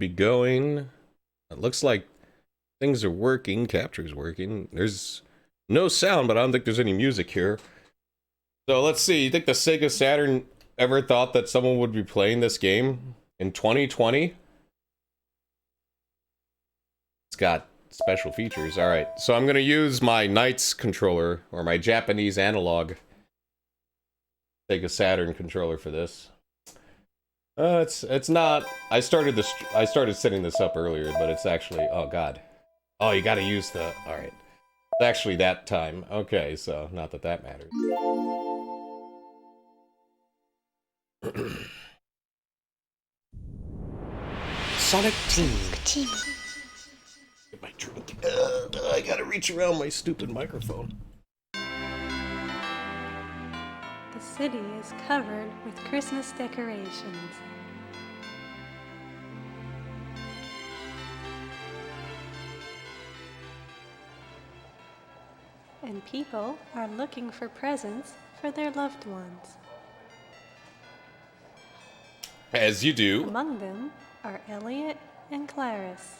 Be going. It looks like things are working. Capture's working. There's no sound, but I don't think there's any music here. So let's see. You think the Sega Saturn ever thought that someone would be playing this game in 2020? It's got special features. All right. So I'm going to use my Knights controller, or my Japanese analog Sega Saturn controller for this. It's not. I started setting this up earlier, but it's actually. Oh God. Oh, you got to use the. All right. It's actually that time. Okay, so not that that matters. Sonic Team. Get my drink. I gotta reach around my stupid microphone. The city is covered with Christmas decorations. And people are looking for presents for their loved ones. As you do. Among them are Elliot and Clarice.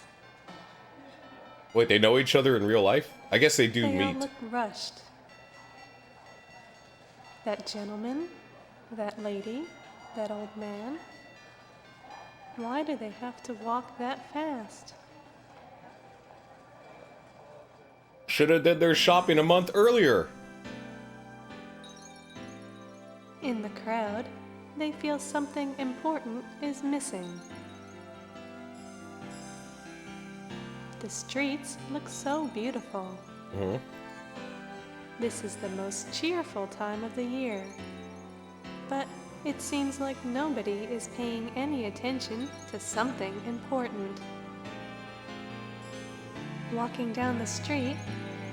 Wait, they know each other in real life? I guess they do They meet. all look rushed. That gentleman, that lady, that old man. Why do they have to walk that fast? Should have did their shopping a month earlier. In the crowd, they feel something important is missing. The streets look so beautiful. Mm-hmm. This is the most cheerful time of the year. But it seems like nobody is paying any attention to something important. Walking down the street,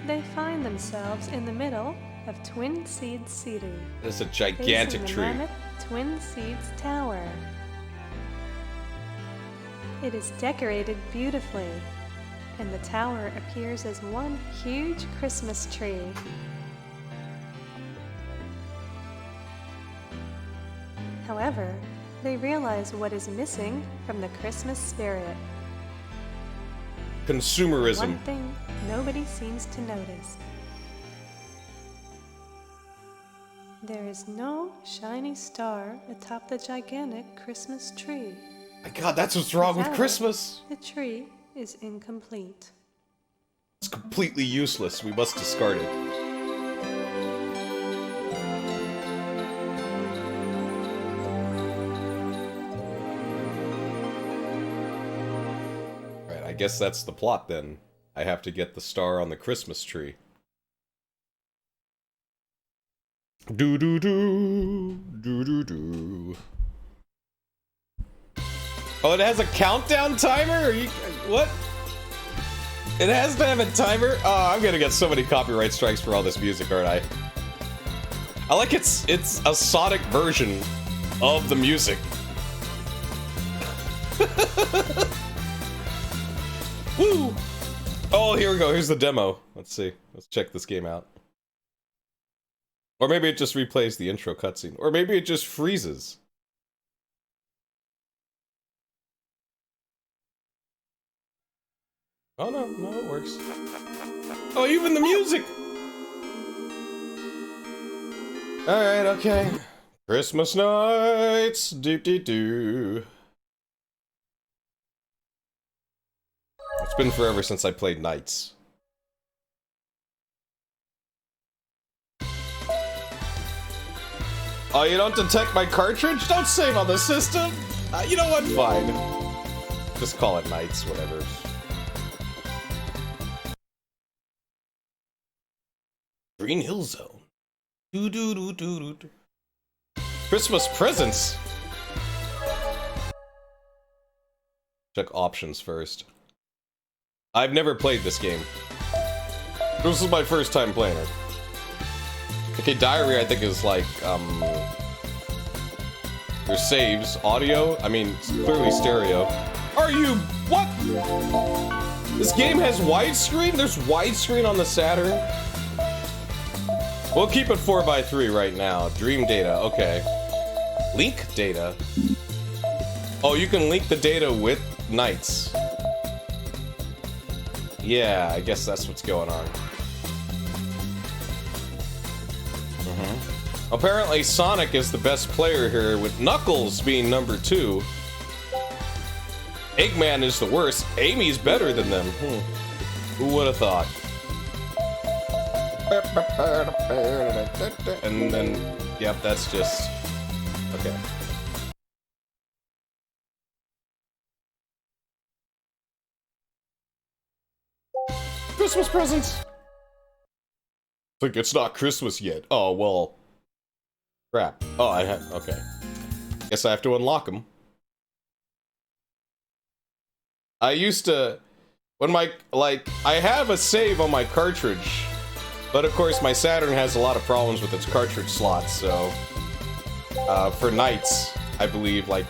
they find themselves in the middle of Twin Seeds City. It's a gigantic facing the tree. mammoth Twin Seeds Tower. It is decorated beautifully, and the tower appears as one huge Christmas tree. However, they realize what is missing from the Christmas spirit. Consumerism. One thing nobody seems to notice. There is no shiny star atop the gigantic Christmas tree. My God, that's what's wrong with Without it, Christmas. The tree is incomplete. It's completely useless. We must discard it. Right, I guess that's the plot then. I have to get the star on the Christmas tree. Do do do do do do. Oh, it has a countdown timer? Are you what? It has to have a timer? Oh, I'm gonna get so many copyright strikes for all this music, aren't I? I like it's a Sonic version of the music. Woo! Oh, here we go. Here's the demo. Let's see. Let's check this game out. Or maybe it just replays the intro cutscene. Or maybe it just freezes. Oh no, no, it works. Oh, even the music! Alright, okay. Christmas nights, doo-doo-doo. It's been forever since I played Knights. Oh, you don't detect my cartridge? Don't save on the system! You know what? Fine. Just call it Knights, whatever. Green Hill Zone. Doo doo doo doo doo doo. Christmas presents! Check options first. I've never played this game. This is my first time playing it. Okay, diary I think is like, there's saves, audio, I mean, it's clearly stereo. Are you, what? This game has widescreen? There's widescreen on the Saturn? We'll keep it 4x3 right now. Dream data, okay. Link data. Oh, you can link the data with knights. Yeah, I guess that's what's going on. Apparently, Sonic is the best player here, with Knuckles being number 2. Eggman is the worst. Amy's better than them. Who would have thought? And then, yep, that's just... Okay. Christmas presents! Think it's not Christmas yet. Oh, well... Crap. Oh, I have... Okay. Guess I have to unlock them. I used to... When my... Like, I have a save on my cartridge. But of course, my Saturn has a lot of problems with its cartridge slots, so... for Knights, I believe, like...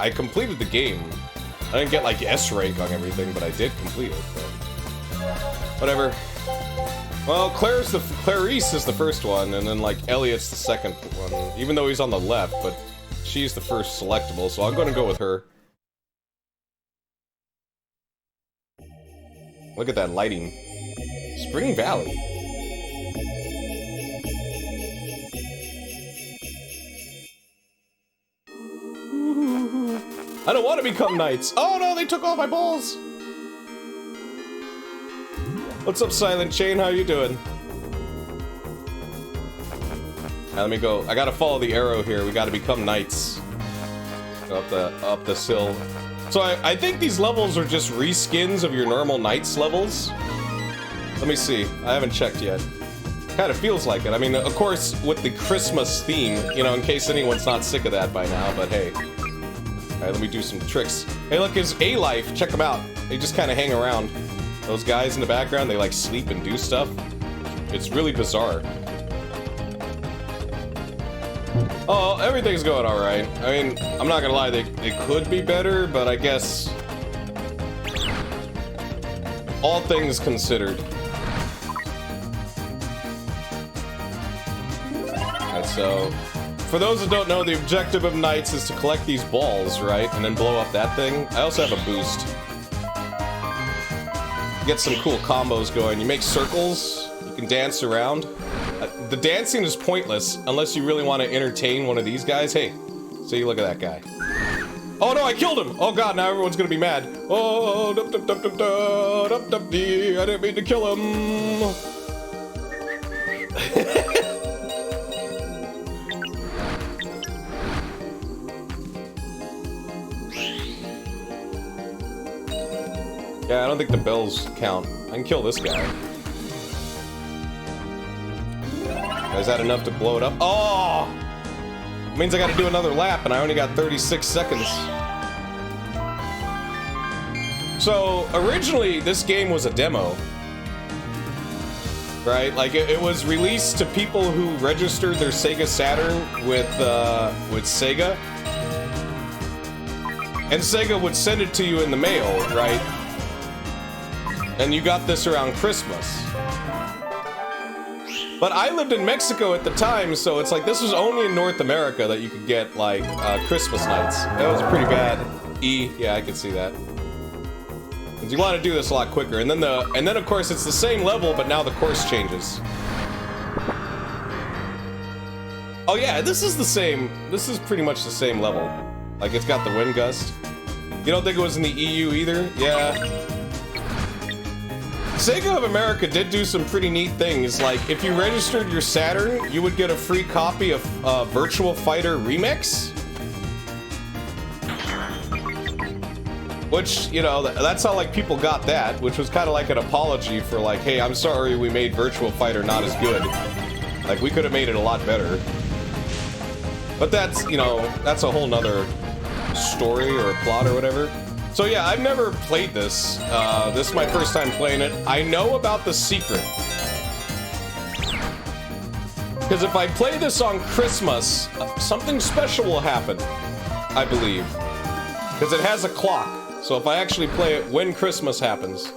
I completed the game. I didn't get, like, S rank on everything, but I did complete it, so... Whatever. Well, Clarice is the first one, and then, like, Elliot's the second one. Even though he's on the left, but she's the first selectable, so I'm gonna go with her. Look at that lighting. Spring Valley. I don't want to become knights. Oh no, they took all my balls. What's up, Silent Chain? How you doing? Now, let me go. I gotta follow the arrow here. We gotta become knights. Go up the hill. So I think these levels are just reskins of your normal knights levels. Let me see. I haven't checked yet. Kind of feels like it. I mean, of course, with the Christmas theme, you know, in case anyone's not sick of that by now, but hey. Alright, let me do some tricks. Hey, look, it's A-Life. Check them out. They just kind of hang around. Those guys in the background, they like sleep and do stuff. It's really bizarre. Oh, everything's going alright. I mean, I'm not gonna lie, they could be better, but I guess... all things considered. Alright, so... for those that don't know, the objective of Knights is to collect these balls, right? And then blow up that thing. I also have a boost. Get some cool combos going. You make circles, you can dance around. The dancing is pointless unless you really want to entertain one of these guys. Hey, see, look at that guy. Oh no, I killed him! Oh god, now everyone's gonna be mad. Oh, I didn't mean to kill him. Yeah, I don't think the bells count. I can kill this guy. Is that enough to blow it up? Oh! It means I gotta do another lap, and I only got 36 seconds. So, originally, this game was a demo. Right? Like, it was released to people who registered their Sega Saturn with Sega. And Sega would send it to you in the mail, right? And you got this around Christmas. But I lived in Mexico at the time, so it's like this was only in North America that you could get, like, Christmas nights. That was pretty bad. Yeah, I could see that. Because you want to do this a lot quicker. And then of course it's the same level, but now the course changes. Oh yeah, this is the same. This is pretty much the same level. Like, it's got the wind gust. You don't think it was in the EU either? Yeah. Sega of America did do some pretty neat things. Like, if you registered your Saturn, you would get a free copy of Virtua Fighter Remix. Which, you know, that's how, like, people got that, which was kind of like an apology for, like, hey, I'm sorry we made Virtua Fighter not as good. Like, we could have made it a lot better. But that's, you know, that's a whole nother story or plot or whatever. So yeah, I've never played this. This is my first time playing it. I know about the secret. Because if I play this on Christmas, something special will happen, I believe. Because it has a clock. So if I actually play it when Christmas happens.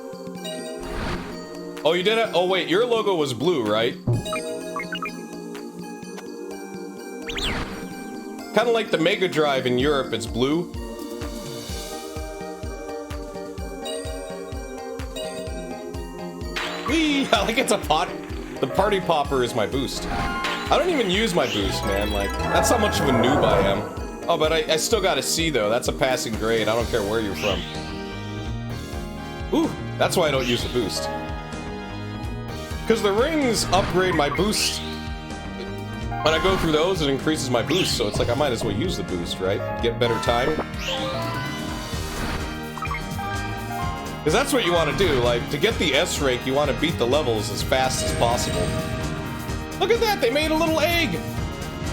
Oh, you did it? Oh wait, your logo was blue, right? Kind of like the Mega Drive in Europe, it's blue. Whee! I like it's a pot. The party popper is my boost. I don't even use my boost, man. Like, that's how much of a noob I am. Oh, but I still got a C, though. That's a passing grade. I don't care where you're from. Ooh, that's why I don't use the boost. Because the rings upgrade my boost. When I go through those, it increases my boost. So it's like I might as well use the boost, right? Get better time. Because that's what you want to do. Like, to get the S rank, you want to beat the levels as fast as possible. Look at that! They made a little egg!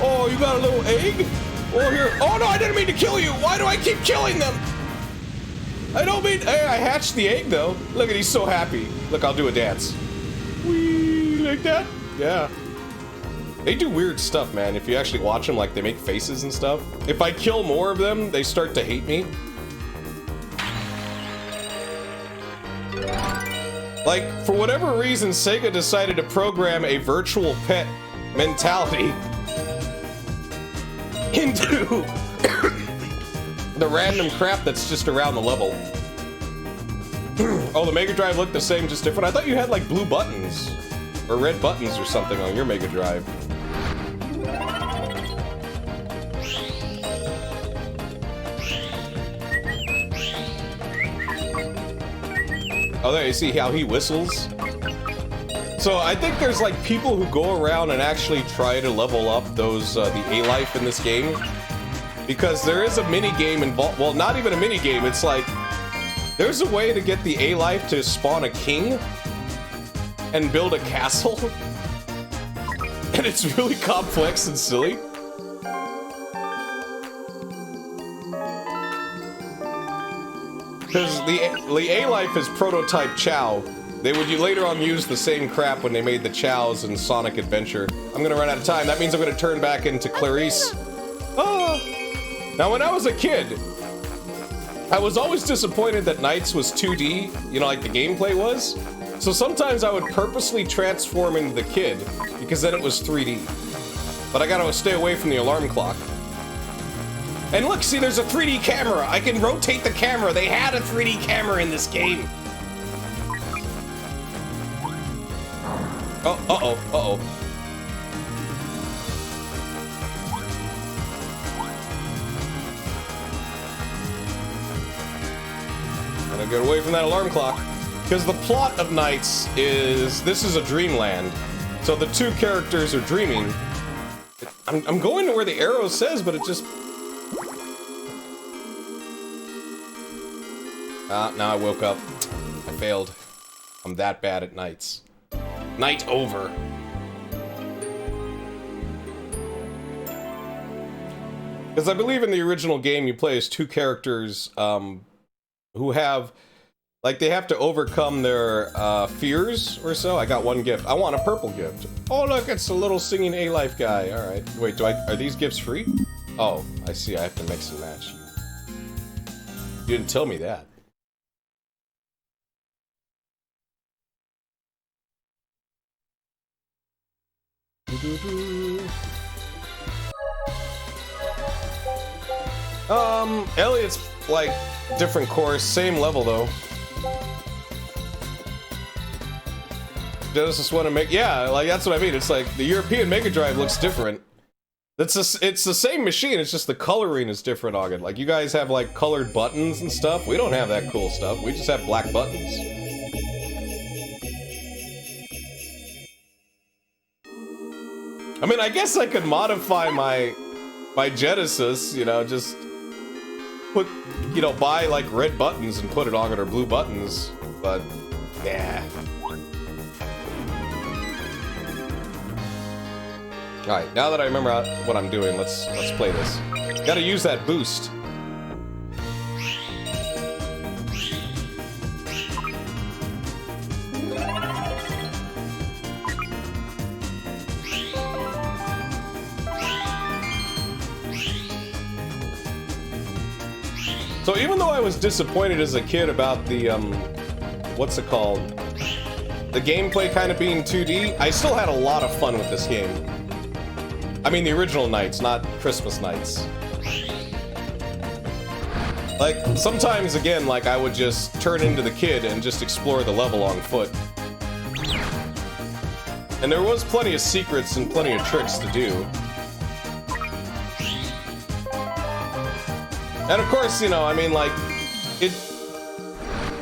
Oh, you got a little egg? Oh, here. Oh, no, I didn't mean to kill you! Why do I keep killing them? I don't mean... Hey, I hatched the egg, though. Look at, he's so happy. Look, I'll do a dance. Whee! Like that? Yeah. They do weird stuff, man. If you actually watch them, like, they make faces and stuff. If I kill more of them, they start to hate me. Like, for whatever reason, Sega decided to program a virtual pet mentality into the random crap that's just around the level. Oh, the Mega Drive looked the same, just different? I thought you had, like, blue buttons. Or red buttons or something on your Mega Drive. Oh, there you see how he whistles? So I think there's like people who go around and actually try to level up those, the A-Life in this game. Because there is a mini-game involved, well, not even a mini-game, it's like, there's a way to get the A-Life to spawn a king and build a castle. And it's really complex and silly. Because the A-Life is prototype Chow. They would later on use the same crap when they made the Chows in Sonic Adventure. I'm gonna run out of time. That means I'm gonna turn back into Clarice. Ah! Now, when I was a kid, I was always disappointed that Knights was 2D, you know, like the gameplay was. So sometimes I would purposely transform into the kid, because then it was 3D. But I gotta stay away from the alarm clock. And look, see, there's a 3D camera. I can rotate the camera. They had a 3D camera in this game. Oh, uh-oh, uh-oh. Gotta get away from that alarm clock. Because the plot of Knights is, this is a dreamland. So the two characters are dreaming. I'm going to where the arrow says, but it just... now I woke up. I failed. I'm that bad at Knights. Night over. Because I believe in the original game you play as two characters who have, like, they have to overcome their fears or so. I got one gift. I want a purple gift. Oh, look, it's a little singing A-Life guy. All right. Wait, are these gifts free? Oh, I see. I have to mix and match. You didn't tell me that. Elliot's, like, different course, same level, though. Genesis want to make, yeah, like, that's what I mean. It's like, the European Mega Drive looks different. It's the same machine, it's just the coloring is different, Ogden. Like, you guys have, like, colored buttons and stuff. We don't have that cool stuff. We just have black buttons. I mean, I guess I could modify my Genesis, you know, just put, you know, buy like red buttons and put it on it, or blue buttons, but yeah. All right, now that I remember what I'm doing, let's play this. Got to use that boost. So even though I was disappointed as a kid about the, what's it called? The gameplay kind of being 2D, I still had a lot of fun with this game. I mean the original Nights, not Christmas Nights. Like, sometimes, again, like, I would just turn into the kid and just explore the level on foot. And there was plenty of secrets and plenty of tricks to do. And of course, you know, I mean, like,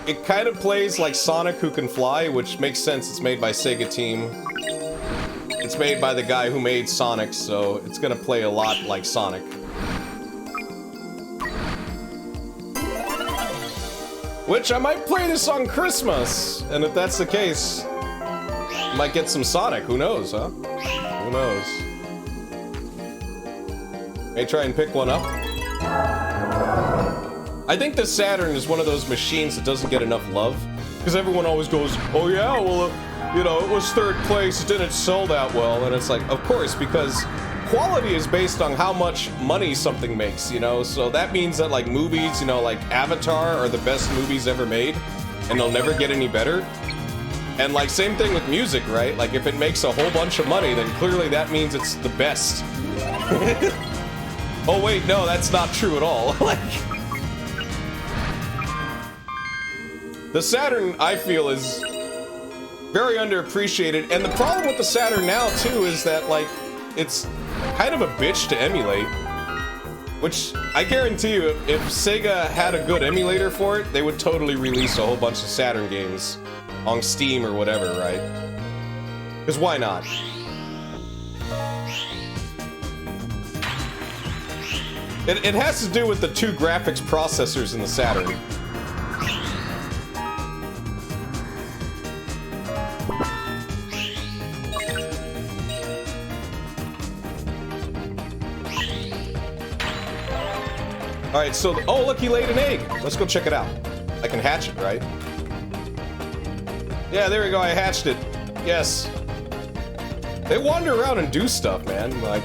it kind of plays like Sonic Who Can Fly, which makes sense. It's made by Sega Team. It's made by the guy who made Sonic, so it's gonna play a lot like Sonic. Which, I might play this on Christmas, and if that's the case, I might get some Sonic. Who knows, huh? Who knows? May try and pick one up. I think the Saturn is one of those machines that doesn't get enough love, because everyone always goes, oh yeah, well, you know, it was 3rd place, it didn't sell that well, and it's like, of course, because quality is based on how much money something makes, you know, so that means that, like, movies, you know, like Avatar are the best movies ever made, and they'll never get any better. And, like, same thing with music, right? Like, if it makes a whole bunch of money, then clearly that means it's the best. Oh wait, no, that's not true at all. Like, the Saturn, I feel, is very underappreciated, and the problem with the Saturn now, too, is that, like, it's kind of a bitch to emulate. Which, I guarantee you, if Sega had a good emulator for it, they would totally release a whole bunch of Saturn games on Steam or whatever, right? Because why not? It has to do with the 2 graphics processors in the Saturn. Alright, so, oh look, he laid an egg! Let's go check it out. I can hatch it, right? Yeah, there we go, I hatched it. Yes. They wander around and do stuff, man. Like,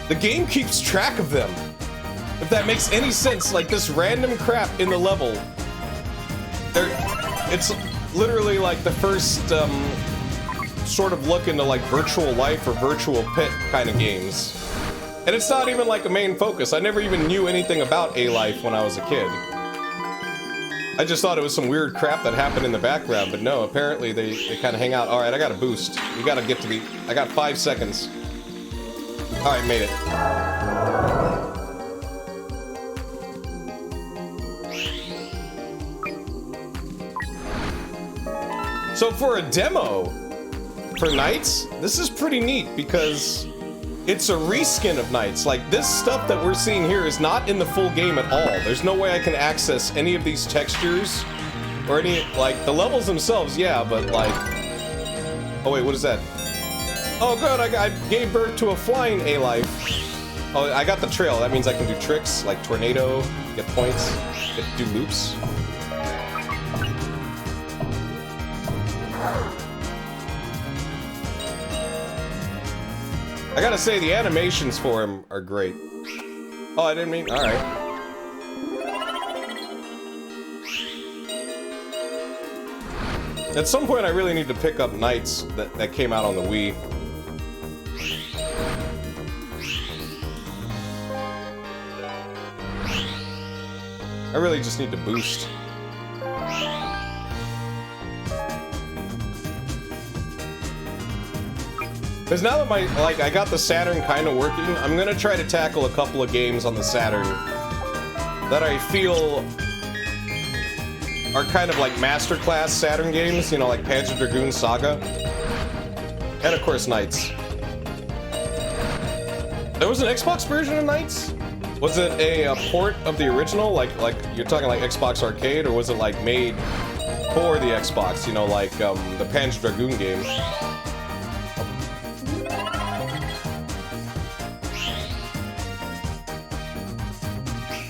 the game keeps track of them. If that makes any sense, like this random crap in the level. It's literally like the first, sort of look into like Virtual Life or Virtual Pit kind of games. And it's not even like a main focus. I never even knew anything about A-Life when I was a kid. I just thought it was some weird crap that happened in the background, but no, apparently they kind of hang out. Alright, I got a boost. We gotta get to the... I got 5 seconds. Alright, made it. So for a demo, for Knights, this is pretty neat because it's a reskin of Knights. Like, this stuff that we're seeing here is not in the full game at all. There's no way I can access any of these textures or any, like, the levels themselves, yeah, but like... Oh wait, what is that? Oh good, I gave birth to a flying A-Life. Oh, I got the trail. That means I can do tricks, like tornado, get points, get to do loops. I gotta say, the animations for him are great. Oh, I didn't mean... Alright. At some point, I really need to pick up Knights that came out on the Wii. I really just need to boost. Because now that I got the Saturn kind of working, I'm gonna try to tackle a couple of games on the Saturn that I feel are kind of like masterclass Saturn games, you know, like Panzer Dragoon Saga, and of course Knights. There was an Xbox version of Knights? Was it a port of the original, like you're talking like Xbox Arcade, or was it like made for the Xbox, you know, like the Panzer Dragoon game?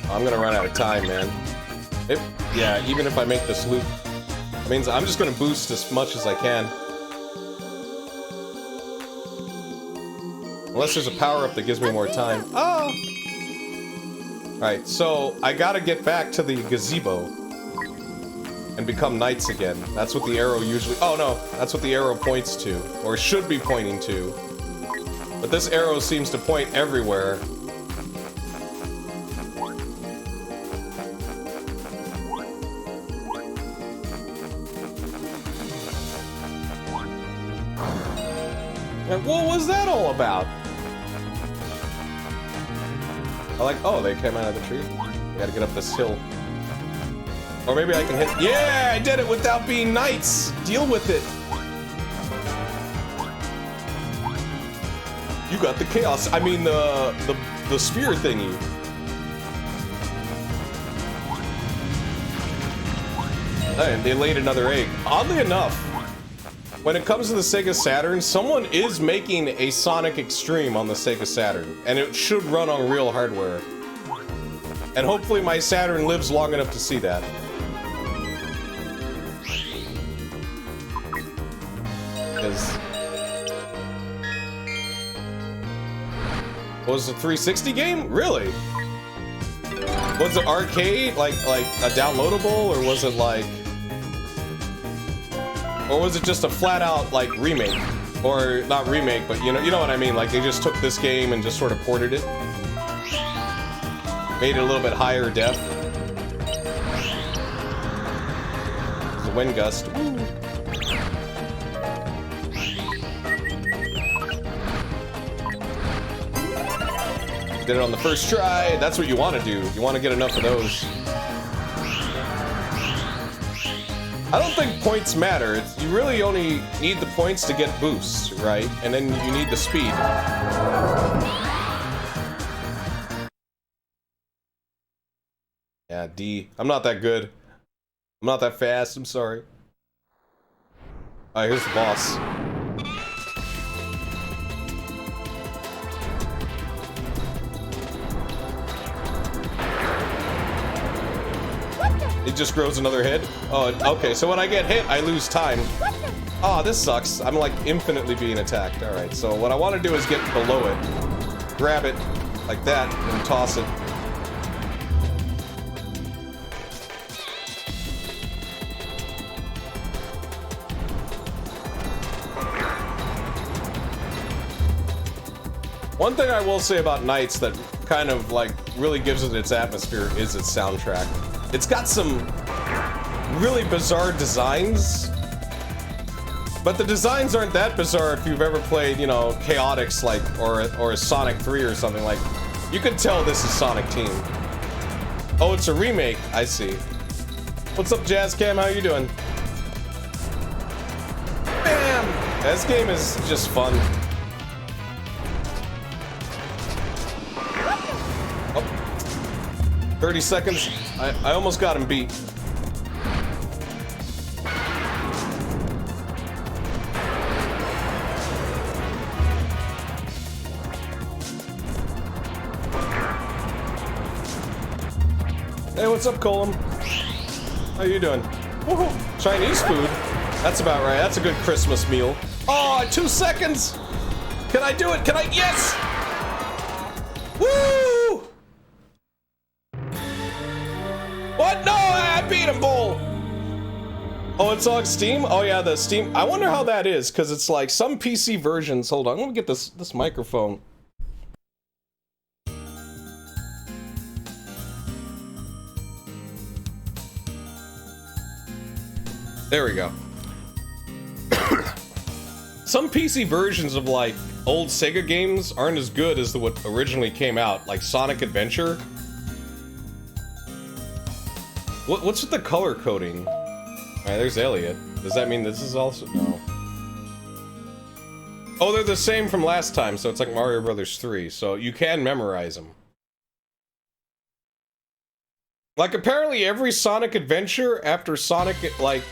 I'm gonna run out of time, man. Yeah, even if I make this loop, it means I'm just gonna boost as much as I can. Unless there's a power-up that gives me more time. Oh! Alright, so I gotta get back to the gazebo and become Knights again. That's what the arrow usually... Oh no, that's what the arrow points to, or should be pointing to. But this arrow seems to point everywhere. What was that all about? I like, oh, they came out of the tree. I gotta get up this hill. Or maybe I can hit, yeah, I did it without being knights. Deal with it. You got the chaos, I mean the sphere thingy. And they laid another egg. Oddly enough, when it comes to the Sega Saturn, someone is making a Sonic Extreme on the Sega Saturn, and it should run on real hardware. And hopefully my Saturn lives long enough to see that. Because... was it a 360 game? Really? Was it arcade? Like a downloadable? Or was it like... or was it just a flat-out, like, remake? Or, not remake, but you know what I mean? Like, they just took this game and just sort of ported it. Made it a little bit higher def. The wind gust. Ooh. Did it on the first try. That's what you want to do. You want to get enough of those. I don't think points matter. You really only need the points to get boosts, right? And then you need the speed. Yeah, D. I'm not that good. I'm not that fast. I'm sorry. Alright, here's the boss. It just grows another head? Oh, okay, so when I get hit, I lose time. Oh, this sucks. I'm like infinitely being attacked. Alright, so what I want to do is get below it. Grab it, like that, and toss it. One thing I will say about Nights that kind of like really gives it its atmosphere is its soundtrack. It's got some really bizarre designs, but the designs aren't that bizarre if you've ever played, you know, Chaotix, like, or a Sonic 3 or something. Like, you can tell this is Sonic Team. Oh, it's a remake. I see. What's up, Jazzcam? How you doing? Bam! This game is just fun. 30 seconds. I almost got him beat. Hey, what's up, Colum? How you doing? Woohoo! Chinese food? That's about right. That's a good Christmas meal. Oh, 2 seconds! Can I do it? Can I? Yes! Woo! What? No, I beat him, bull! Oh, it's on Steam? Oh yeah, the Steam. I wonder how that is, because it's like some PC versions. Hold on, let me get this microphone. There we go. Some PC versions of like old Sega games aren't as good as what originally came out, like Sonic Adventure. What's with the color coding? Alright, there's Elliot. Does that mean this is also... no. Oh, they're the same from last time, so it's like Mario Brothers 3, so you can memorize them. Like, apparently every Sonic Adventure after Sonic, like,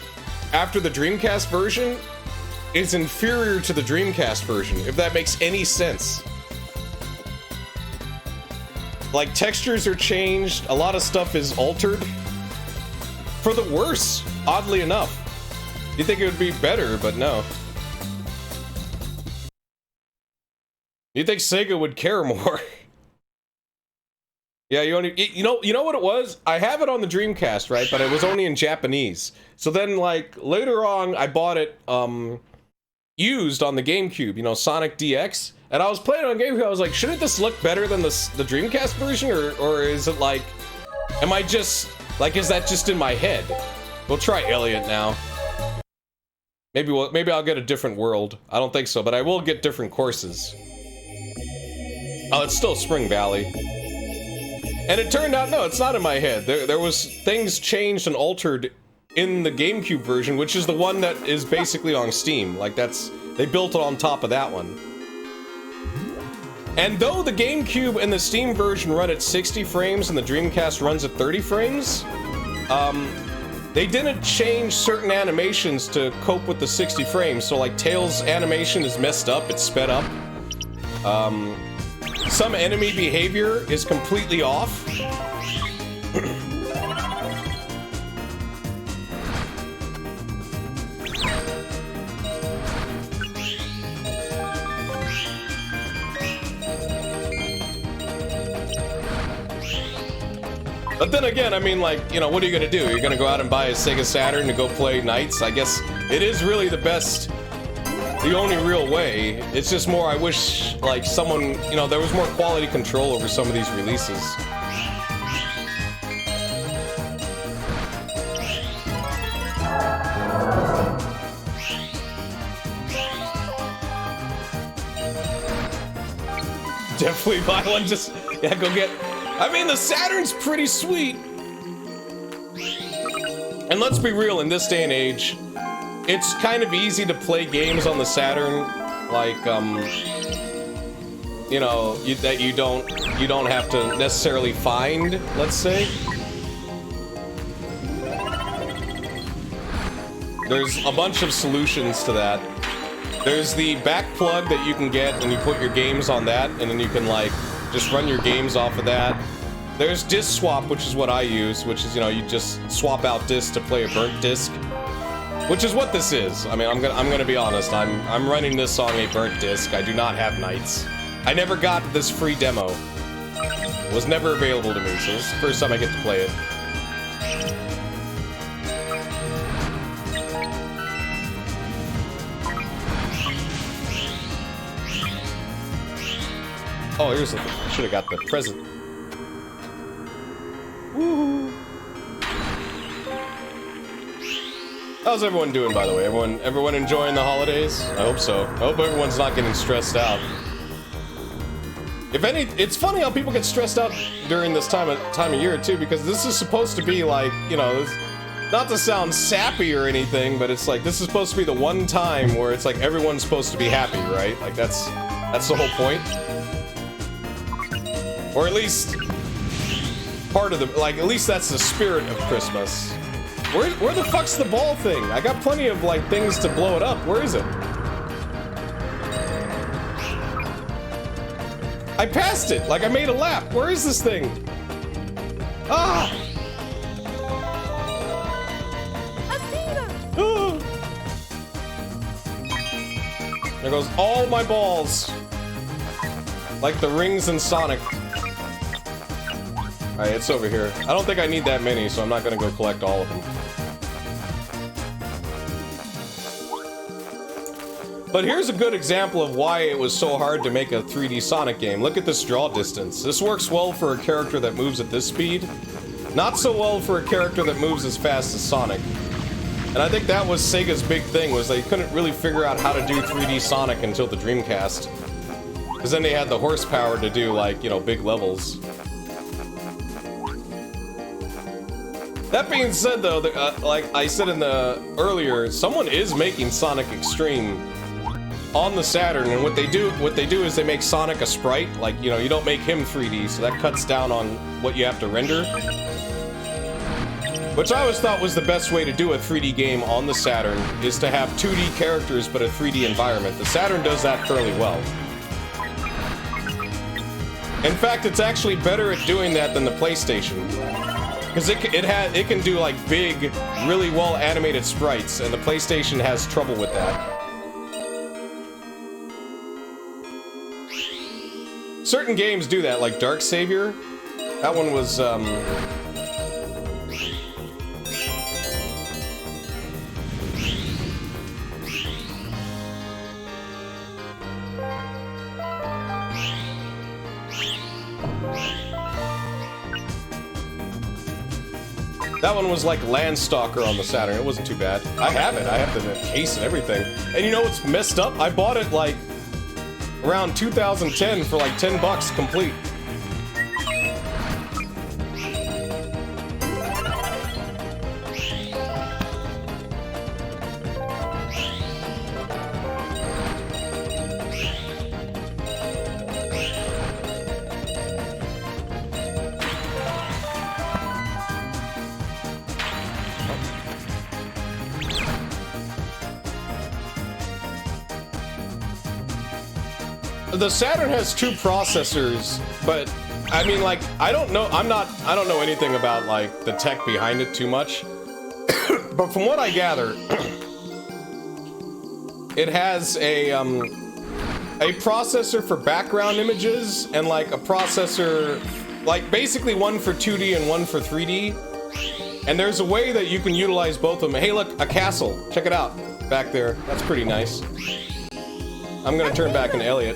after the Dreamcast version is inferior to the Dreamcast version, if that makes any sense. Like, textures are changed, a lot of stuff is altered. For the worse, oddly enough. You'd think it would be better, but no. You'd think Sega would care more. Yeah, you know what it was? I have it on the Dreamcast, right? But it was only in Japanese. So then, like, later on, I bought it, used on the GameCube, you know, Sonic DX. And I was playing it on GameCube, I was like, shouldn't this look better than the Dreamcast version? Or is it like, am I just... like, is that just in my head? We'll try Elliot now. Maybe I'll get a different world. I don't think so, but I will get different courses. Oh, it's still Spring Valley. And it turned out, no, it's not in my head. There was things changed and altered in the GameCube version, which is the one that is basically on Steam. Like, they built it on top of that one. And though the GameCube and the Steam version run at 60 frames and the Dreamcast runs at 30 frames, they didn't change certain animations to cope with the 60 frames. So, like, Tails' animation is messed up, it's sped up. Some enemy behavior is completely off. But then again, I mean, like, you know, what are you gonna do? You're gonna go out and buy a Sega Saturn to go play Knights? I guess it is really the only real way. It's just more, I wish, like, someone, you know, there was more quality control over some of these releases. Definitely buy one, just, yeah, go get... I mean, the Saturn's pretty sweet. And let's be real, in this day and age, it's kind of easy to play games on the Saturn, like, you know, that you don't have to necessarily find, let's say. There's a bunch of solutions to that. There's the back plug that you can get, and you put your games on that, and then you can, like, just run your games off of that. There's disc swap, which is what I use, which is, you know, you just swap out discs to play a burnt disc. Which is what this is. I mean, I'm gonna be honest. I'm running this on a burnt disc. I do not have Knights. I never got this free demo. It was never available to me, so this is the first time I get to play it. Oh, here's the thing. I should have got the present. Woo! How's everyone doing, by the way? Everyone enjoying the holidays? I hope so. I hope everyone's not getting stressed out. If any, it's funny how people get stressed out during this time of year too, because this is supposed to be like, you know, not to sound sappy or anything, but it's like this is supposed to be the one time where it's like everyone's supposed to be happy, right? Like that's the whole point. Or at least part of the, like, at least that's the spirit of Christmas. Where the fuck's the ball thing? I got plenty of, like, things to blow it up. Where is it? I passed it! Like, I made a lap. Where is this thing? Ah! Ah! There goes all my balls. Like the rings in Sonic. Alright, it's over here. I don't think I need that many, so I'm not gonna go collect all of them. But here's a good example of why it was so hard to make a 3D Sonic game. Look at this draw distance. This works well for a character that moves at this speed. Not so well for a character that moves as fast as Sonic. And I think that was Sega's big thing, was they couldn't really figure out how to do 3D Sonic until the Dreamcast. Because then they had the horsepower to do, like, you know, big levels. That being said, though, like I said in the earlier, someone is making Sonic Extreme on the Saturn, and what they do is they make Sonic a sprite. Like, you know, you don't make him 3D, so that cuts down on what you have to render. Which I always thought was the best way to do a 3D game on the Saturn, is to have 2D characters but a 3D environment. The Saturn does that fairly well. In fact, it's actually better at doing that than the PlayStation. Because it can do, like, big, really well animated sprites, and the PlayStation has trouble with that. Certain games do that, like Dark Savior. That one was, That one was like Landstalker on the Saturn. It wasn't too bad. I have it. I have the case and everything. And you know what's messed up? I bought it like around 2010 for like 10 bucks complete. The Saturn has 2 processors, but I mean, like, I don't know anything about like the tech behind it too much. But from what I gather, it has a processor for background images and like a processor, like basically one for 2D and one for 3D. And there's a way that you can utilize both of them. Hey, look, a castle. Check it out back there. That's pretty nice. I'm gonna turn back into Elliot.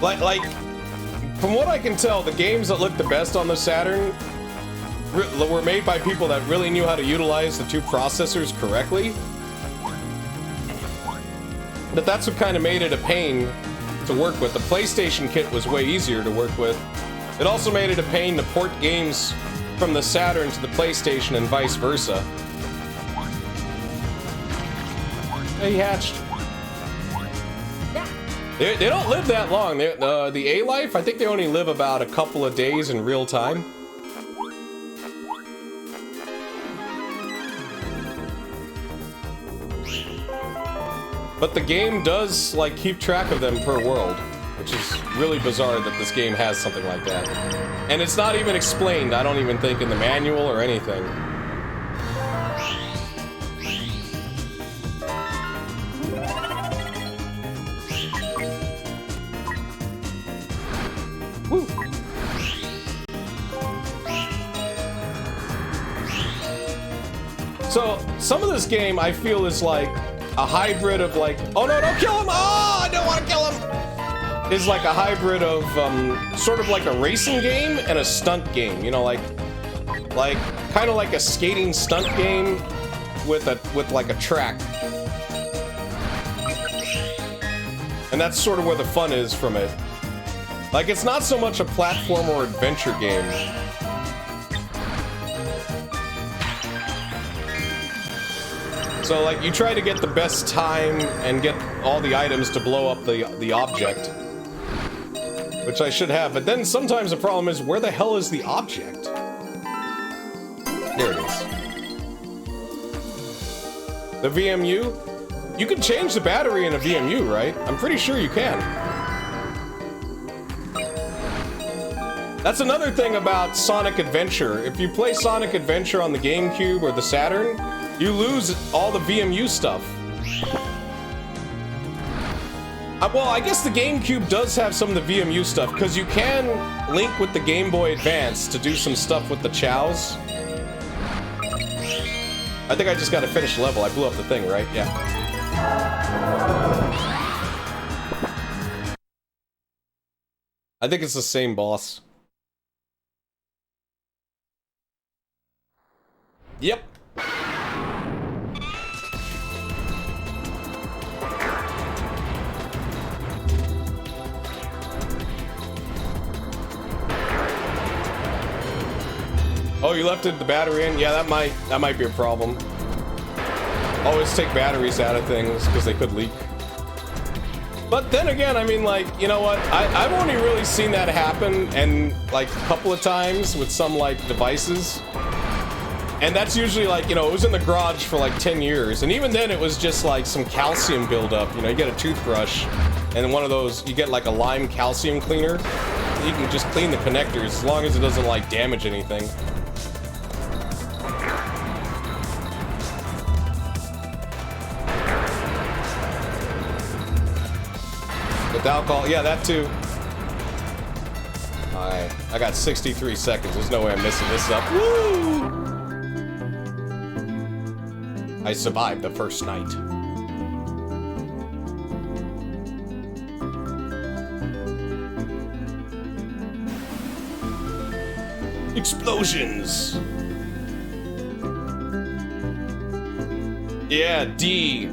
Like, from what I can tell, the games that look the best on the Saturn were made by people that really knew how to utilize the 2 processors correctly. But that's what kind of made it a pain to work with. The PlayStation kit was way easier to work with. It also made it a pain to port games from the Saturn to the PlayStation and vice versa. Hey, he hatched. They don't live that long. The A-Life, I think they only live about a couple of days in real time. But the game does, like, keep track of them per world, which is really bizarre that this game has something like that. And it's not even explained, I don't even think, in the manual or anything. Woo. So, some of this game I feel is like a hybrid of like, oh no, don't kill him! Oh, I don't want to kill him! Is like a hybrid of, sort of like a racing game and a stunt game. You know, like kind of like a skating stunt game with like a track. And that's sort of where the fun is from it. Like, it's not so much a platform or adventure game. So, like, you try to get the best time and get all the items to blow up the object. Which I should have, but then sometimes the problem is, where the hell is the object? There it is. The VMU? You can change the battery in a VMU, right? I'm pretty sure you can. That's another thing about Sonic Adventure. If you play Sonic Adventure on the GameCube or the Saturn, you lose all the VMU stuff. Well, I guess the GameCube does have some of the VMU stuff, because you can link with the Game Boy Advance to do some stuff with the chows. I think I just got to finish the level. I blew up the thing, right? Yeah. I think it's the same boss. Yep. Oh, you left the battery in? Yeah, that might be a problem. Always take batteries out of things because they could leak. But then again, I mean, like, you know what? I've only really seen that happen and like a couple of times with some like devices. And that's usually like, you know, it was in the garage for like 10 years. And even then it was just like some calcium buildup. You know, you get a toothbrush and one of those, you get like a lime calcium cleaner. You can just clean the connectors as long as it doesn't like damage anything. With alcohol, yeah, that too. Alright, I got 63 seconds. There's no way I'm messing this up. Woo! I survived the first night. Explosions! Yeah, D.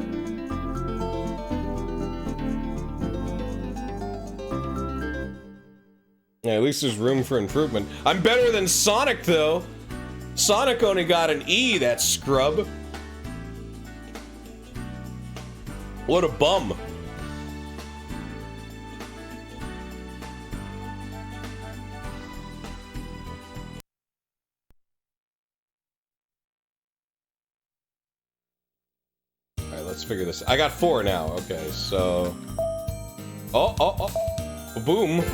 Yeah, at least there's room for improvement. I'm better than Sonic, though. Sonic only got an E, that scrub. What a bum. Alright, let's figure this. I got 4 now. Okay, so... Oh. Boom.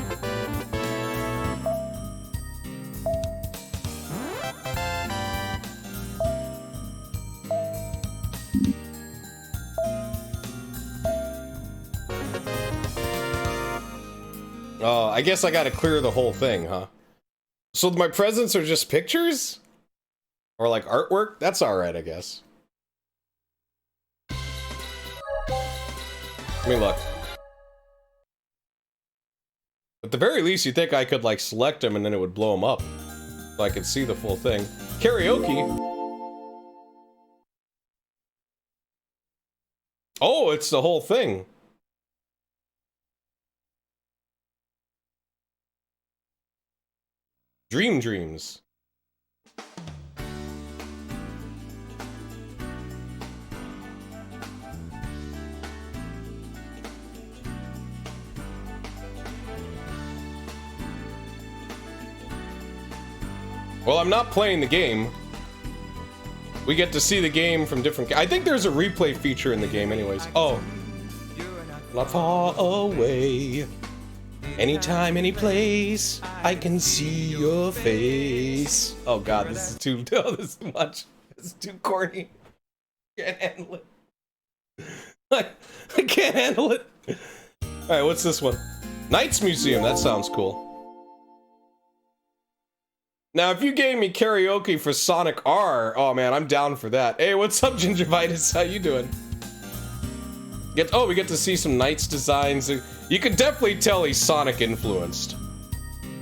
Oh, I guess I gotta clear the whole thing, huh? So my presents are just pictures? Or like artwork? That's alright, I guess. Let me look. At the very least, you think I could like select them and then it would blow them up. So I could see the full thing. Karaoke! Oh, it's the whole thing. Dreams. Well, I'm not playing the game. We get to see the game from different... I think there's a replay feature in the game anyways. Oh. Not far away. Anytime, any place, I can see your face. Oh god, this is too... Oh, this is too much. This is too corny. I can't handle it. I can't handle it. Alright, what's this one? Knights Museum, that sounds cool. Now, if you gave me karaoke for Sonic R, oh man, I'm down for that. Hey, what's up, Gingivitis? How you doing? We get to see some Knights designs. You can definitely tell he's Sonic influenced.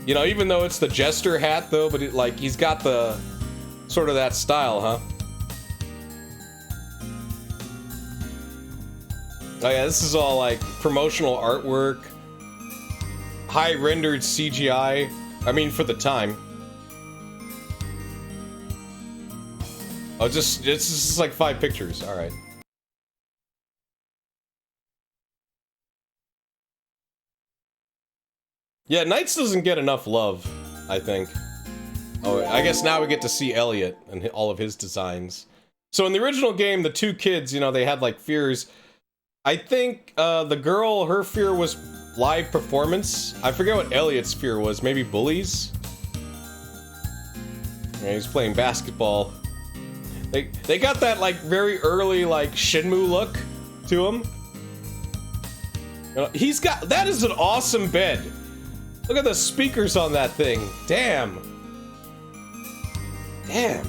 You know, even though it's the Jester hat, though, but he's got the sort of that style, huh? Oh yeah, this is all like promotional artwork, high rendered CGI. I mean, for the time. Oh, it's just like 5 pictures. All right. Yeah, Knights doesn't get enough love, I think. Oh, I guess now we get to see Elliot and all of his designs. So in the original game, the 2 kids, you know, they had like fears. I think the girl, her fear was live performance. I forget what Elliot's fear was. Maybe bullies? Yeah, he's playing basketball. They got that like very early like Shenmue look to him. You know, he's got... That is an awesome bed. Look at the speakers on that thing. Damn. Damn.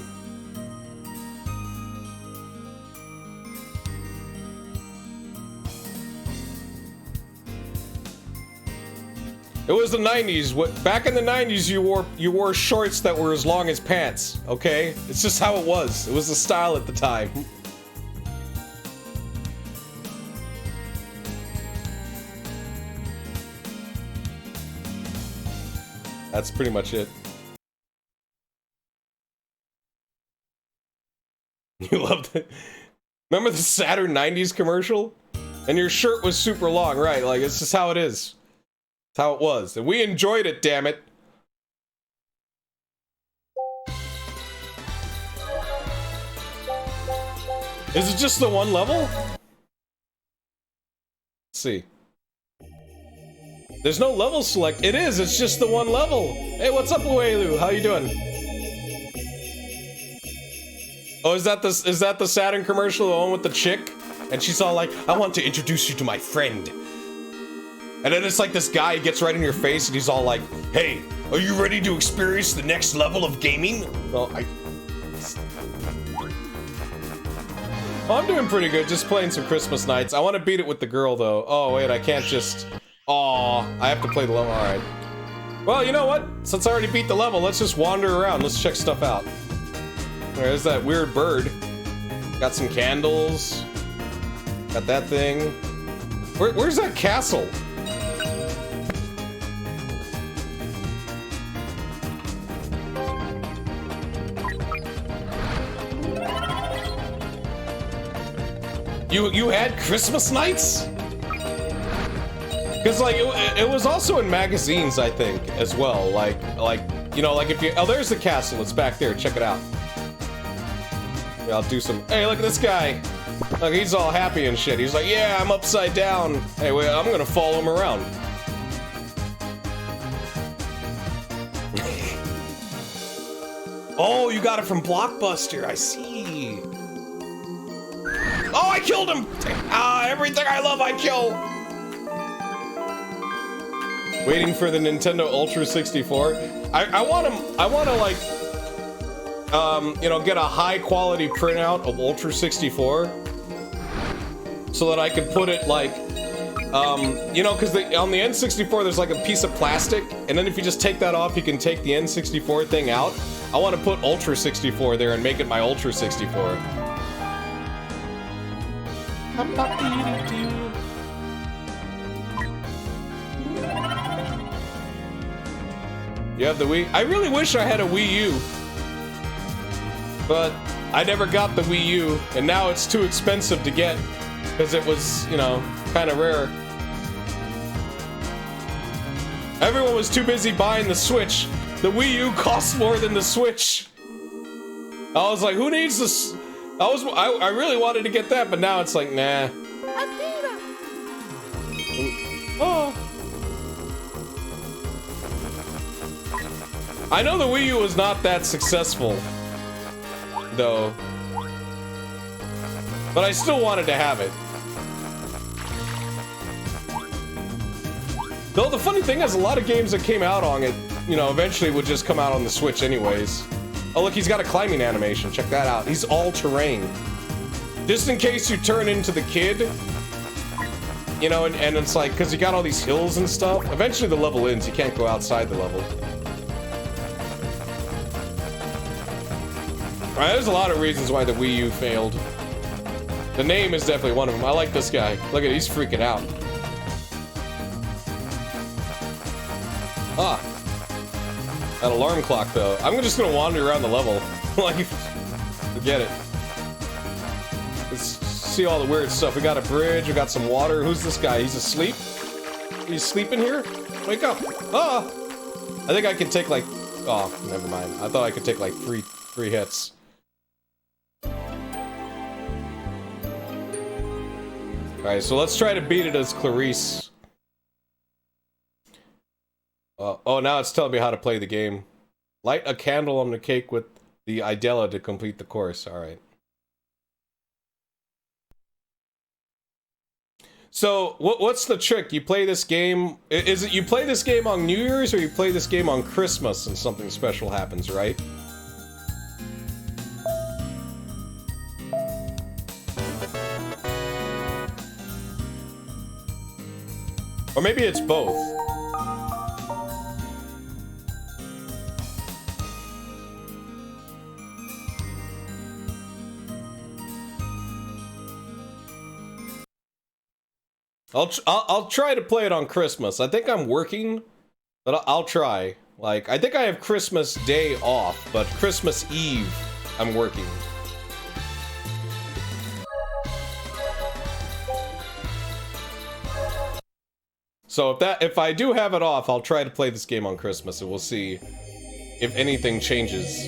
It was the 90s. Back in the 90s, you wore shorts that were as long as pants, okay? It's just how it was. It was the style at the time. That's pretty much it. You loved it. Remember the Saturn 90s commercial? And your shirt was super long, right? Like, it's just how it is. It's how it was. And we enjoyed it, damn it. Is it just the one level? Let's see. There's no level select. It is, it's just the one level. Hey, what's up, Uelu? How you doing? Oh, is that the Saturn commercial, the one with the chick? And she's all like, I want to introduce you to my friend. And then it's like this guy gets right in your face and he's all like, hey, are you ready to experience the next level of gaming? Well, I'm doing pretty good, just playing some Christmas Nights. I want to beat it with the girl, though. Oh, wait, I can't just... Aw, I have to play the level. Alright. Well, you know what? Since I already beat the level, let's just wander around. Let's check stuff out. There's that weird bird. Got some candles. Got that thing. Where's that castle? You had Christmas nights? Because like it was also in magazines, I think, as well. Like you know, like if you there's the castle. It's back there. Check it out. Yeah, I'll do some. Hey, look at this guy. Look, he's all happy and shit. He's like, yeah, I'm upside down. Hey, wait, I'm gonna follow him around. Oh, you got it from Blockbuster. I see. Oh, I killed him! Everything I love, I kill! Waiting for the Nintendo Ultra 64. I want to like, you know, get a high quality printout of Ultra 64. So that I can put it like, you know, because on the N64 there's like a piece of plastic, and then if you just take that off, you can take the N64 thing out. I want to put Ultra 64 there and make it my Ultra 64. You have the Wii? I really wish I had a Wii U. But I never got the Wii U, and now it's too expensive to get. Because it was, you know, kind of rare. Everyone was too busy buying the Switch. The Wii U costs more than the Switch. I was like, who needs this? I really wanted to get that, but now it's like, nah. Oh. I know the Wii U was not that successful, though. But I still wanted to have it. Though the funny thing is, a lot of games that came out on it, you know, eventually would just come out on the Switch anyways. Oh, look, he's got a climbing animation. Check that out. He's all-terrain. Just in case you turn into the kid, you know, and it's like, because you got all these hills and stuff. Eventually the level ends. You can't go outside the level. Alright, there's a lot of reasons why the Wii U failed. The name is definitely one of them. I like this guy. Look at, he's freaking out. Ah. That alarm clock, though. I'm just gonna wander around the level. Like, forget it. Let's see all the weird stuff. We got a bridge, we got some water. Who's this guy? He's asleep? He's sleeping here? Wake up. Ah! I think I can take, like... Oh, never mind. I thought I could take, like, three hits. Alright, so let's try to beat it as Clarice. Oh, now it's telling me how to play the game. Light a candle on the cake with the Idella to complete the course. Alright. So, what's the trick? You play this game... Is it you play this game on New Year's, or you play this game on Christmas and something special happens, right? Or maybe it's both. I'll try to play it on Christmas. I think I'm working, but I'll try. Like, I think I have Christmas Day off, but Christmas Eve, I'm working. So if I do have it off, I'll try to play this game on Christmas, and we'll see if anything changes.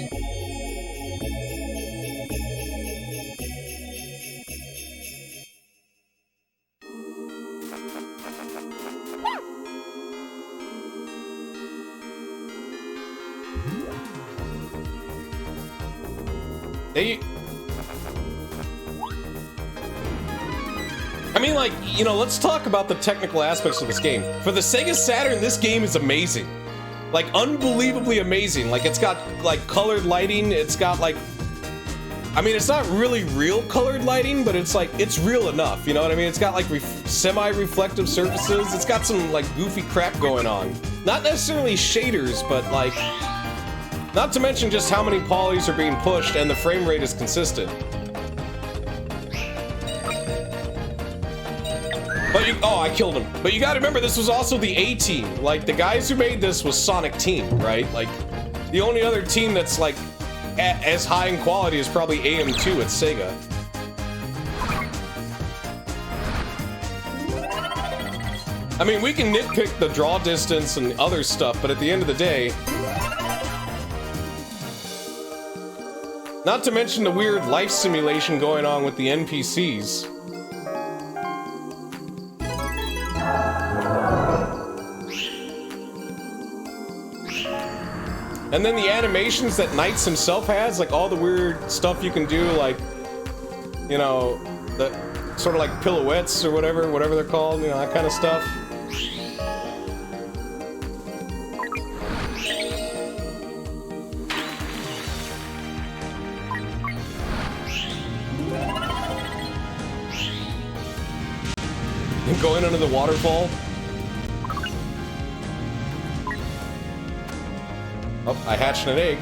I mean, like, you know, let's talk about the technical aspects of this game. For the Sega Saturn, this game is amazing. Like, unbelievably amazing. Like, it's got, like, colored lighting. It's got, like, I mean, it's not really real colored lighting, but it's like, it's real enough, you know what I mean? It's got like semi-reflective surfaces. It's got some like goofy crap going on. Not necessarily shaders, but like, not to mention just how many polys are being pushed and the frame rate is consistent. But oh, I killed him. But you gotta remember, this was also the A-team. Like, the guys who made this was Sonic Team, right? Like, the only other team that's like, as high in quality is probably AM2 at Sega. I mean, we can nitpick the draw distance and other stuff, but at the end of the day, not to mention the weird life simulation going on with the NPCs. And then the animations that Knights himself has, like all the weird stuff you can do, like, you know, the sort of like pirouettes or whatever they're called, you know, that kind of stuff. And going under the waterfall. Oh, I hatched an egg.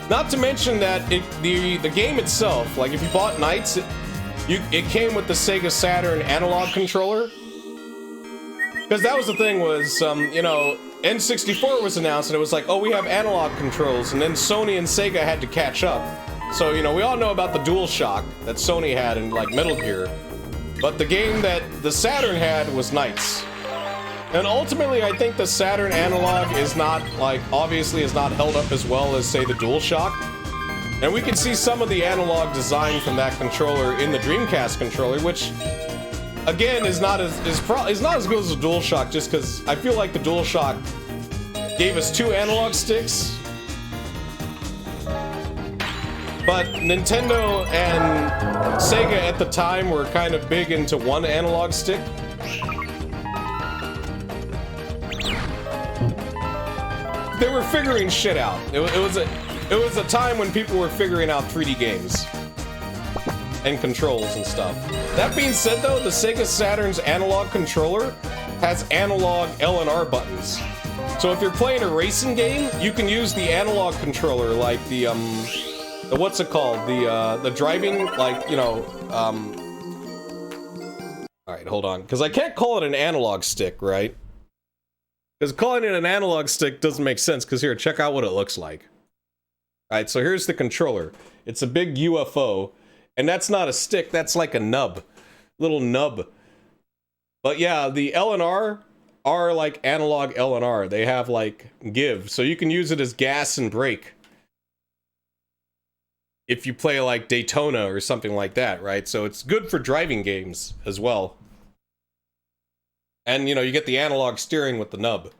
Not to mention that the game itself, like if you bought Knights, it came with the Sega Saturn analog controller. Because that was the thing was, you know, N64 was announced and it was like, oh, we have analog controls, and then Sony and Sega had to catch up. So, you know, we all know about the DualShock that Sony had in, like, Metal Gear. But the game that the Saturn had was Knights. And ultimately, I think the Saturn analog is not, like, obviously is not held up as well as, say, the DualShock. And we can see some of the analog design from that controller in the Dreamcast controller, which, again, is not as good as the DualShock, just because I feel like the DualShock gave us 2 analog sticks. But Nintendo and Sega at the time were kind of big into 1 analog stick. They were figuring shit out. It was a time when people were figuring out 3D games and controls and stuff. That being said, though, the Sega Saturn's analog controller has analog L and R buttons. So if you're playing a racing game, you can use the analog controller, like the what's it called? The driving, like, you know, alright, hold on. Because I can't call it an analog stick, right? Because calling it an analog stick doesn't make sense, because here, check out what it looks like. Alright, so here's the controller. It's a big UFO, and that's not a stick, that's like a nub. Little nub. But yeah, the L and R are like analog L and R. They have, like, give, so you can use it as gas and brake. If you play like Daytona or something like that, right? So it's good for driving games as well. And, you know, you get the analog steering with the nub.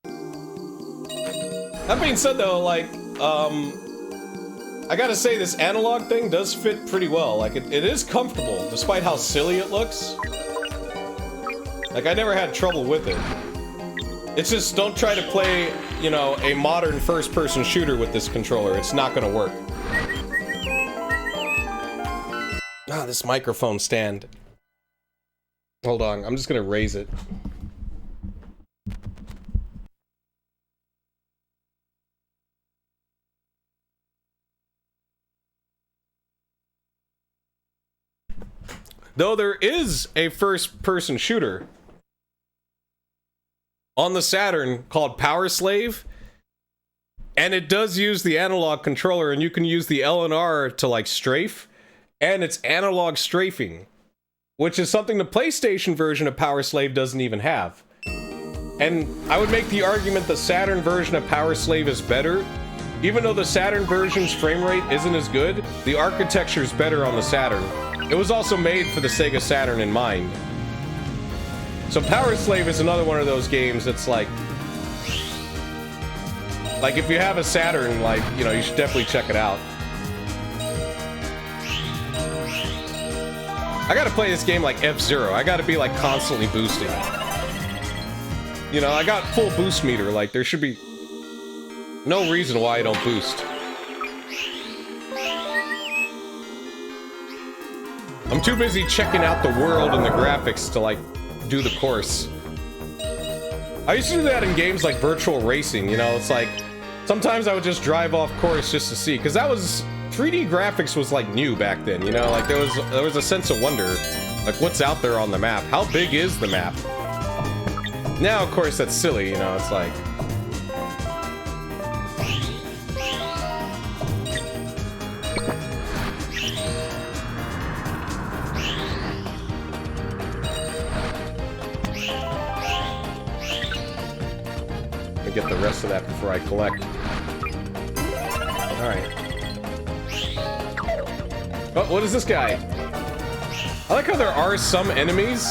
That being said, though, like, I gotta say, this analog thing does fit pretty well. Like, it is comfortable, despite how silly it looks. Like, I never had trouble with it. It's just, don't try to play, you know, a modern first-person shooter with this controller. It's not gonna work. Ah, this microphone stand. Hold on, I'm just gonna raise it. Though there is a first-person shooter on the Saturn called Power Slave, and it does use the analog controller, and you can use the L and R to, like, strafe, and it's analog strafing, which is something the PlayStation version of Power Slave doesn't even have. And I would make the argument the Saturn version of Power Slave is better. Even though the Saturn version's frame rate isn't as good, the architecture's better on the Saturn. It was also made for the Sega Saturn in mind. So Power Slave is another one of those games that's like if you have a Saturn, like, you know, you should definitely check it out. I gotta play this game like F-Zero. I gotta be, like, constantly boosting. You know, I got full boost meter, like, there should be no reason why I don't boost. I'm too busy checking out the world and the graphics to, like, do the course. I used to do that in games like Virtual Racing, you know, it's like, sometimes I would just drive off course just to see, because that was, 3D graphics was, like, new back then, you know, like, there was a sense of wonder, like, what's out there on the map? How big is the map? Now, of course, that's silly, you know, it's like... Get the rest of that before I collect. Alright. Oh, what is this guy? I like how there are some enemies,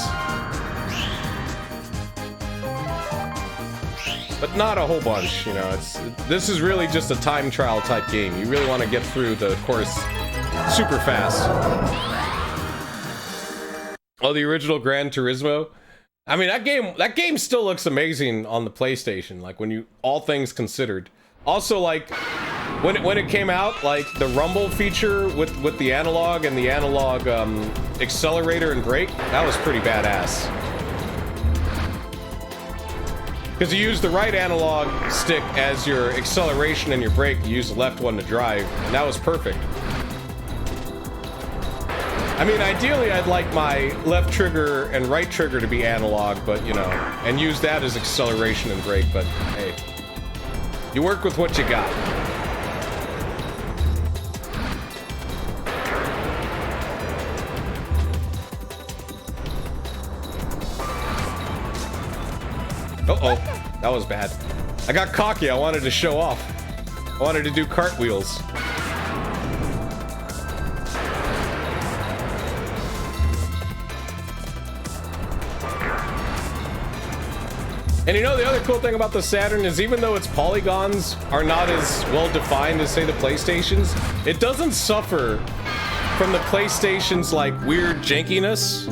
but not a whole bunch, you know, this is really just a time trial type game. You really want to get through the course super fast. Oh, the original Gran Turismo? I mean, that game still looks amazing on the PlayStation, like, when you, all things considered. Also, like, when it came out, like, the rumble feature with the analog and the analog accelerator and brake, that was pretty badass. Because you use the right analog stick as your acceleration and your brake, you use the left one to drive, and that was perfect. I mean, ideally, I'd like my left trigger and right trigger to be analog, but, you know, and use that as acceleration and brake, but, hey. You work with what you got. Uh-oh. That was bad. I got cocky. I wanted to show off. I wanted to do cartwheels. And you know, the other cool thing about the Saturn is even though its polygons are not as well defined as, say, the PlayStation's, it doesn't suffer from the PlayStation's, like, weird jankiness.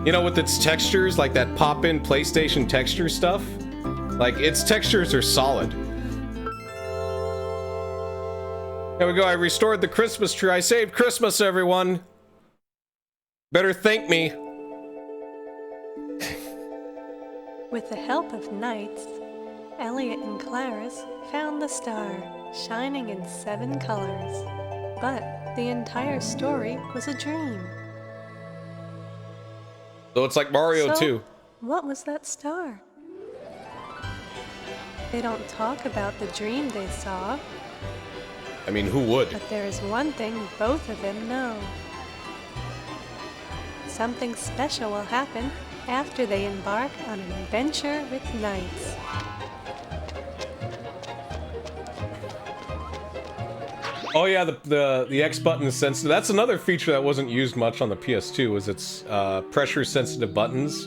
You know, with its textures, like that pop-in PlayStation texture stuff. Like, its textures are solid. There we go, I restored the Christmas tree. I saved Christmas, everyone. Better thank me. With the help of knights, Elliot and Clarice found the star, shining in 7 colors. But the entire story was a dream. So it's like Mario 2. What was that star? They don't talk about the dream they saw. I mean, who would? But there is one thing both of them know. Something special will happen after they embark on an adventure with knights. Oh yeah, the X button is sensitive. That's another feature that wasn't used much on the PS2, was its pressure-sensitive buttons.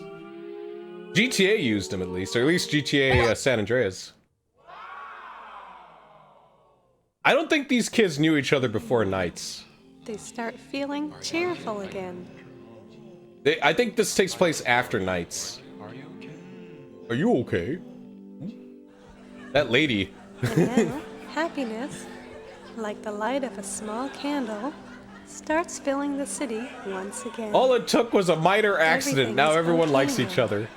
GTA used them at least, or at least GTA San Andreas. I don't think these kids knew each other before Nights. They start feeling cheerful again. I think this takes place after Nights. Are you okay? That lady. And now, happiness, like the light of a small candle, starts filling the city once again. All it took was a minor accident. Everything Now is everyone okay likes now. each other.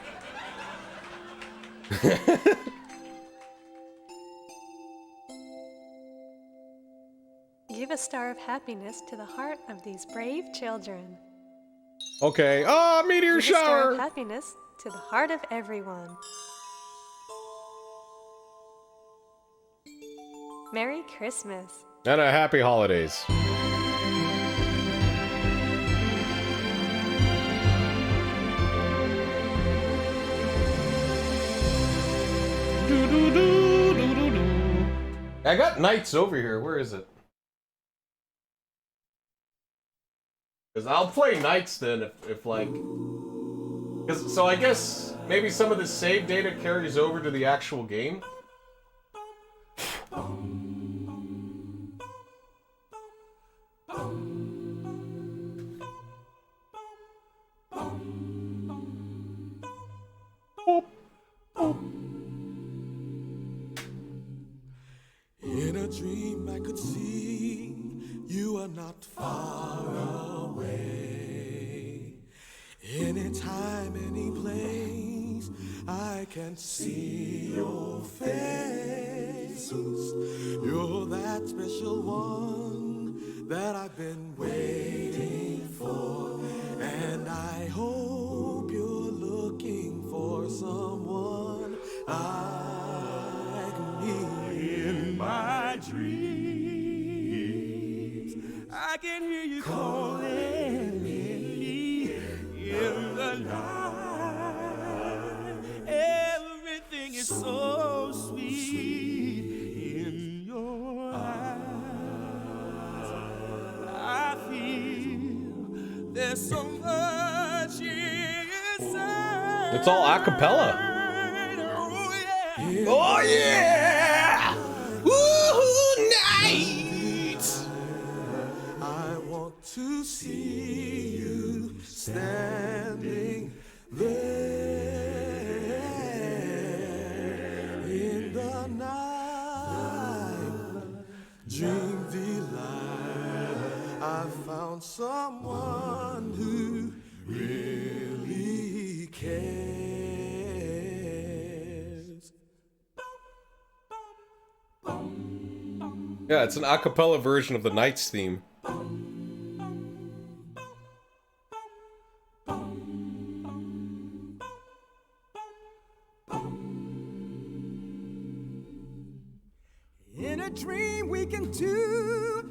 Give a star of happiness to the heart of these brave children. Okay. Oh, meteor Give a star shower! of happiness to the heart of everyone. Merry Christmas. And a happy holidays. I got Knights over here. Where is it? Because I'll play Knights then if like... So I guess maybe some of the save data carries over to the actual game? can see your face. You're that special one that I've been waiting for. And I hope you're looking for someone like me. In my dreams, I can hear you calling me in the night. Everything is so sweet in your eyes. I feel there's so much inside. It's all a cappella. Oh yeah! Woo-hoo, night! I want to see you standing there in the night. Dream delight. I found someone who really cares. Yeah, it's an a cappella version of the Knights theme. In a dream we can do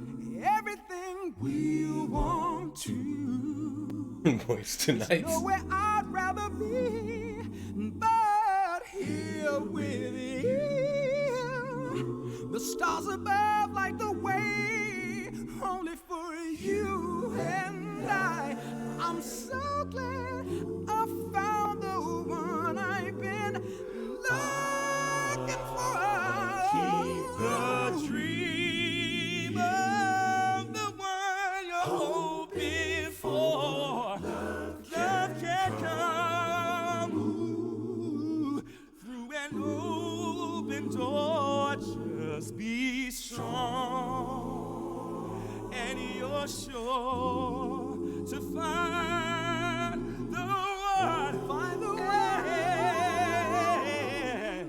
everything we want to. Voice to Knights. Nowhere I'd rather be but here with you. The stars above light the way only for you and I'm so glad I found the one I've been looking for. Keep the dream of the one you're hoping for. Love can come through an open door. Just be strong, and you're sure to find the one. Find the one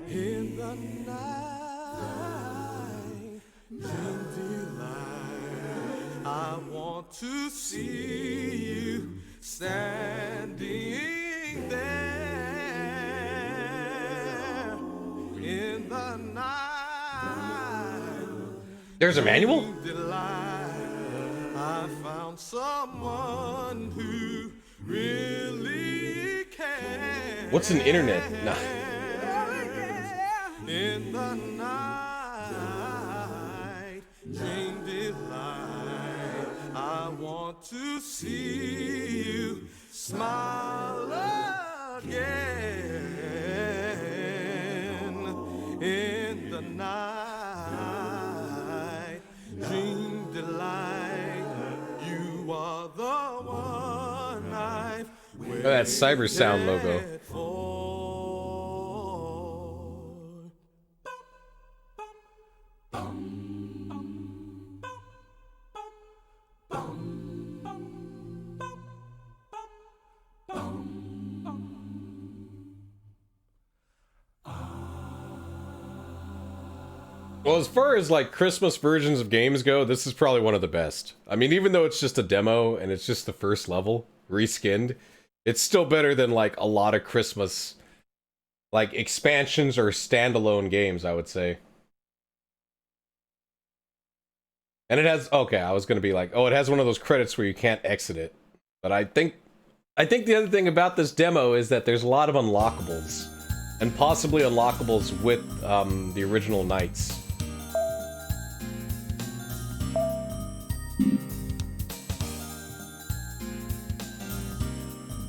in the night. In delight, I want to see you standing there in the night. There's a manual? I found someone who really cares. What's an internet? Nah. In the night, dream delight. I want to see you smile again. In the night, dream delight. You are the one I've waited Oh, that Cyber Sound logo. for. Well, as far as like Christmas versions of games go, this is probably one of the best. I mean, even though it's just a demo and it's just the first level, reskinned, it's still better than like a lot of Christmas like expansions or standalone games, I would say. And it has, okay, I was gonna be like, oh, it has one of those credits where you can't exit it. But I think the other thing about this demo is that there's a lot of unlockables. And possibly unlockables with the original Knights.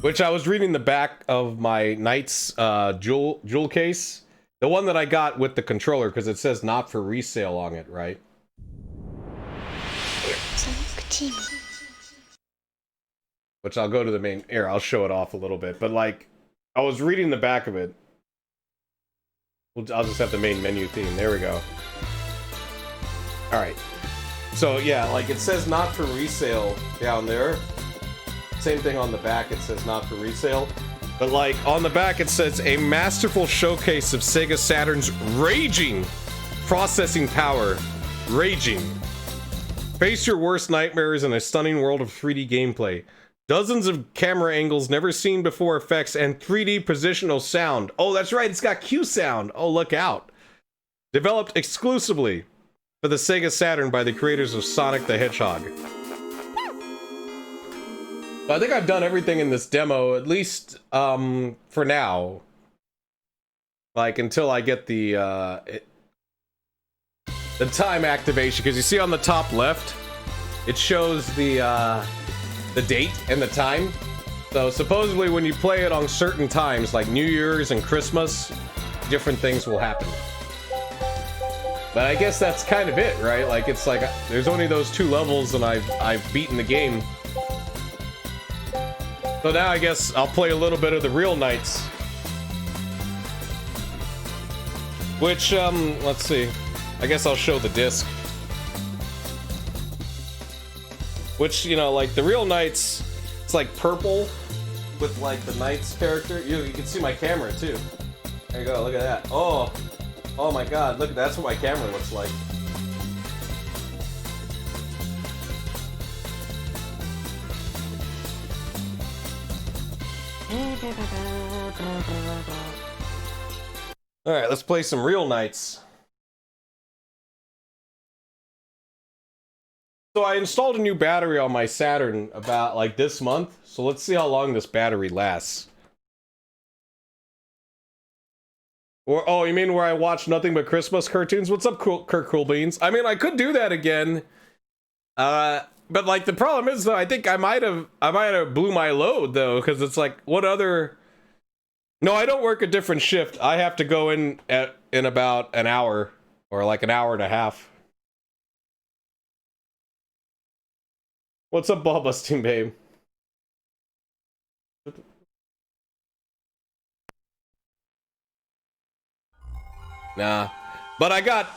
Which I was reading the back of my Knights jewel case. The one that I got with the controller, because it says not for resale on it, right? Which I'll go to the main... Here, I'll show it off a little bit. But like, I was reading the back of it. I'll just have the main menu theme. There we go. Alright. So yeah, like it says not for resale down there. Same thing on the back, it says not for resale. But like on the back it says a masterful showcase of Sega Saturn's raging processing power. Raging. Face your worst nightmares in a stunning world of 3D gameplay. Dozens of camera angles never seen before effects and 3D positional sound. Oh, that's right, it's got Q sound. Oh, look out. Developed exclusively for the Sega Saturn by the creators of Sonic the Hedgehog. I think I've done everything in this demo, at least for now. Like until I get the time activation, because you see on the top left, it shows the date and the time. So supposedly when you play it on certain times, like New Year's and Christmas, different things will happen. But I guess that's kind of it, right? Like it's like there's only those 2 levels and I've beaten the game. So now I guess I'll play a little bit of the real Knights. Which, let's see. I guess I'll show the disc. Which, you know, like the real Knights, it's like purple with like the Knights character. You can see my camera too. There you go, look at that. Oh my god, look, that's what my camera looks like. Alright, let's play some real Knights. So I installed a new battery on my Saturn about like this month, so let's see how long this battery lasts. Or, oh, you mean where I watch nothing but Christmas cartoons? What's up, Kirk Coolbeans? I mean, I could do that again. But like the problem is though, I think I might have blew my load though, because it's like, what other? No, I don't work a different shift. I have to go in about an hour or like an hour and a half. What's up, ball busting babe? Nah, but I got.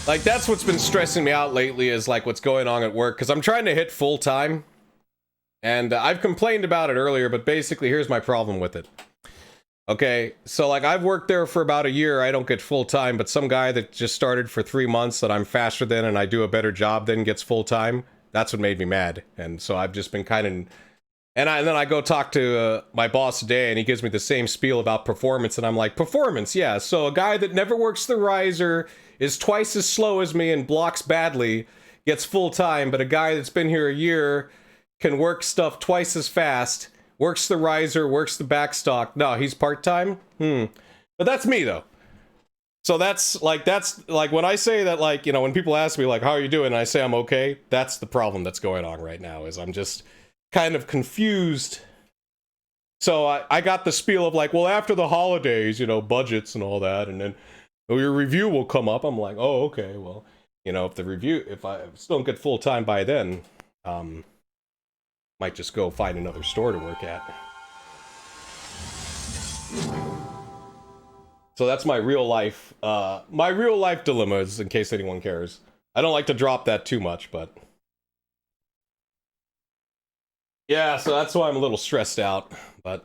Like, that's what's been stressing me out lately is, like, what's going on at work. Because I'm trying to hit full-time. And I've complained about it earlier, but basically, here's my problem with it. Okay, so, like, I've worked there for about a year. I don't get full-time, but some guy that just started for 3 months that I'm faster than and I do a better job than gets full-time. That's what made me mad. And so I've just been kind of... And then I go talk to my boss today, and he gives me the same spiel about performance, and I'm like, performance, yeah. So a guy that never works the riser, is twice as slow as me, and blocks badly, gets full time, but a guy that's been here a year can work stuff twice as fast, works the riser, works the backstock. No, he's part-time? But that's me, though. So that's like when I say that, like, you know, when people ask me, like, how are you doing? And I say I'm okay, that's the problem that's going on right now, is I'm just kind of confused. So I got the spiel of like, well, after the holidays, you know, budgets and all that, and then your review will come up. I'm like, oh, okay, well, you know, if I still don't get full time by then, might just go find another store to work at. So that's my real life dilemmas, in case anyone cares. I don't like to drop that too much, but yeah, so that's why I'm a little stressed out, but...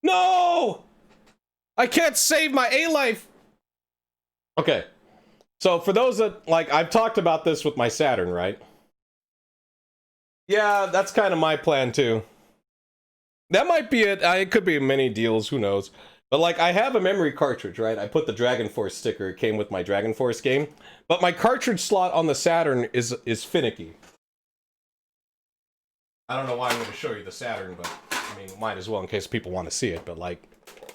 No! I can't save my A-Life! Okay. So for those that, like, I've talked about this with my Saturn, right? Yeah, that's kind of my plan, too. That might be it. It could be many deals, who knows. But, like, I have a memory cartridge, right? I put the Dragon Force sticker. It came with my Dragon Force game. But my cartridge slot on the Saturn is finicky. I don't know why I'm going to show you the Saturn, but I mean, might as well in case people want to see it. But like,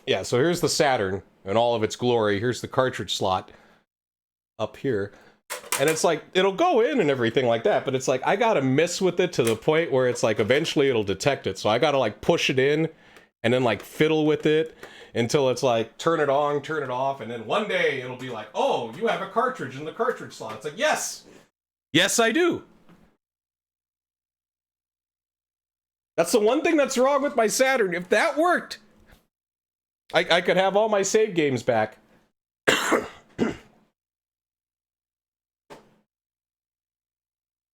yeah, so here's the Saturn in all of its glory. Here's the cartridge slot up here. And it's like, it'll go in and everything like that, but it's like, I got to mess with it to the point where it's like, eventually it'll detect it. So I got to like push it in and then like fiddle with it until it's like, turn it on, turn it off. And then one day it'll be like, oh, you have a cartridge in the cartridge slot. It's like, yes, yes, I do. That's the one thing that's wrong with my Saturn. If that worked, I could have all my save games back.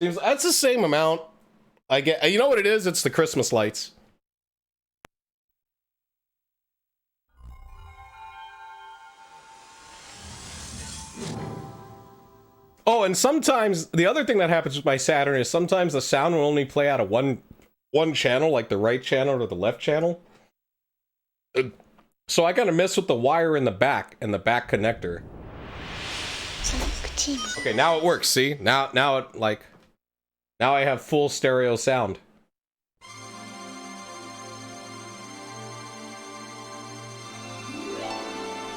Seems that's the same amount. I get. You know what it is? It's the Christmas lights. Oh, and sometimes the other thing that happens with my Saturn is sometimes the sound will only play out of one channel, like the right channel or the left channel. So I gotta mess with the wire in the back and the back connector. Okay, now it works. See, now it like, now I have full stereo sound.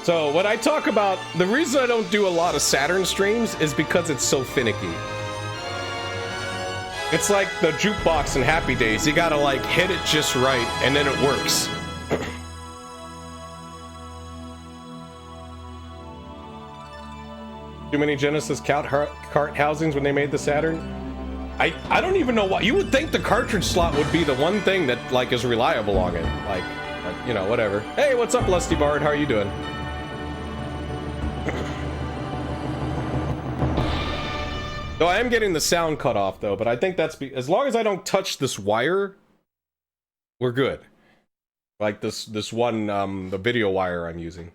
So when I talk about the reason I don't do a lot of Saturn streams is because it's so finicky. It's like the jukebox in Happy Days. You gotta like hit it just right and then it works. Too many Genesis cart housings when they made the Saturn? I don't even know why. You would think the cartridge slot would be the one thing that like is reliable on it. Like you know, whatever. Hey, what's up, Lusty Bard? How are you doing? Though I am getting the sound cut off though, but I think that's as long as I don't touch this wire, we're good. Like this one the video wire I'm using.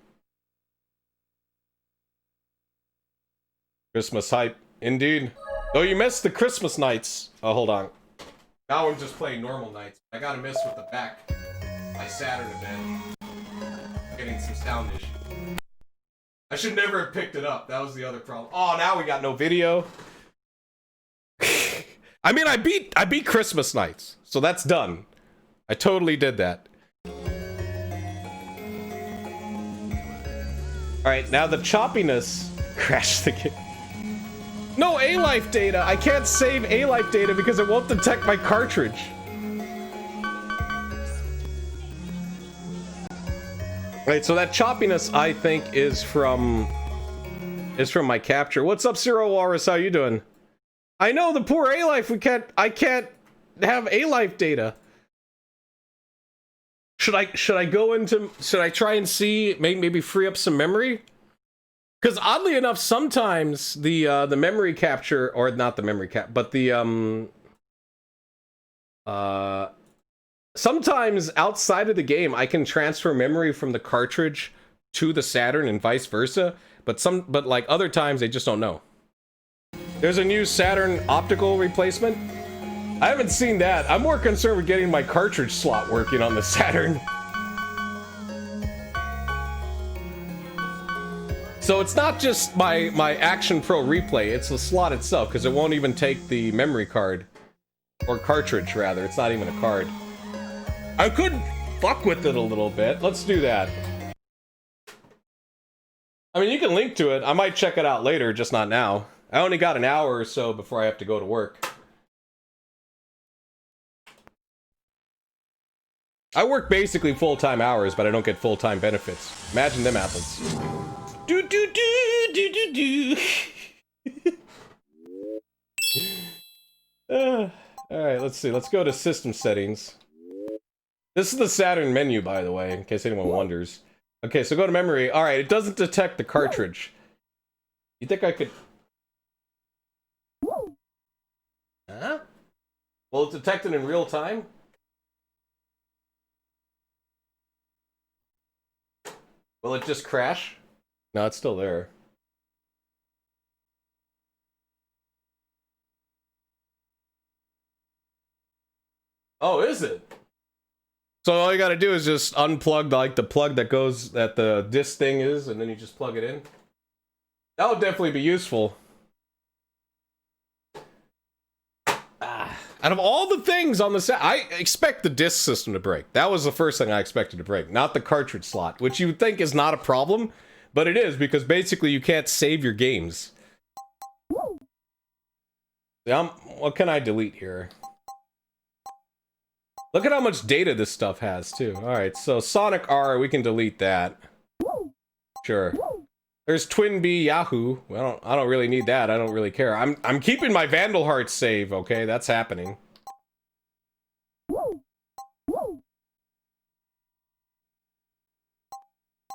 Christmas hype, indeed. Though you missed the Christmas nights. Oh, hold on. Now I'm just playing normal nights. I gotta mess with the back. My Saturn event. Getting some sound issues. I should never have picked it up. That was the other problem. Oh, now we got no video. I mean, I beat Christmas nights, so that's done. I totally did that. All right, now the choppiness crashed the game. No A-Life data. I can't save A-Life data because it won't detect my cartridge. Right, so that choppiness I think is from my capture. What's up, Ciro Walrus? How you doing? I know the poor A-Life. I can't have A-Life data. Should I try and see maybe free up some memory? Because oddly enough, sometimes the memory capture, or not the memory cap, but the sometimes outside of the game I can transfer memory from the cartridge to the Saturn and vice versa, but like other times they just don't know. There's a new Saturn optical replacement. I haven't seen that. I'm more concerned with getting my cartridge slot working on the Saturn. So it's not just my Action Pro replay, it's the slot itself, because it won't even take the memory card. Or cartridge, rather. It's not even a card. I could fuck with it a little bit. Let's do that. I mean, you can link to it. I might check it out later, just not now. I only got an hour or so before I have to go to work. I work basically full-time hours, but I don't get full-time benefits. Imagine them apples. Do do do do do do. Alright, let's see. Let's go to system settings. This is the Saturn menu, by the way, in case anyone wonders. Okay, so go to memory. Alright, it doesn't detect the cartridge. You think I could... Huh? Will it detect it in real time? Will it just crash? No, it's still there. Oh, is it? So all you gotta do is just unplug like the plug that goes that the disc thing is, and then you just plug it in. That would definitely be useful. Out of all the things on the set, I expect the disc system to break. That was the first thing I expected to break, not the cartridge slot, which you would think is not a problem, but it is, because basically you can't save your games. What can I delete here? Look at how much data this stuff has, too. Alright, so Sonic R, we can delete that. Sure. There's Twin B Yahoo. I don't really need that. I don't really care. I'm keeping my Vandal Heart save, okay? That's happening.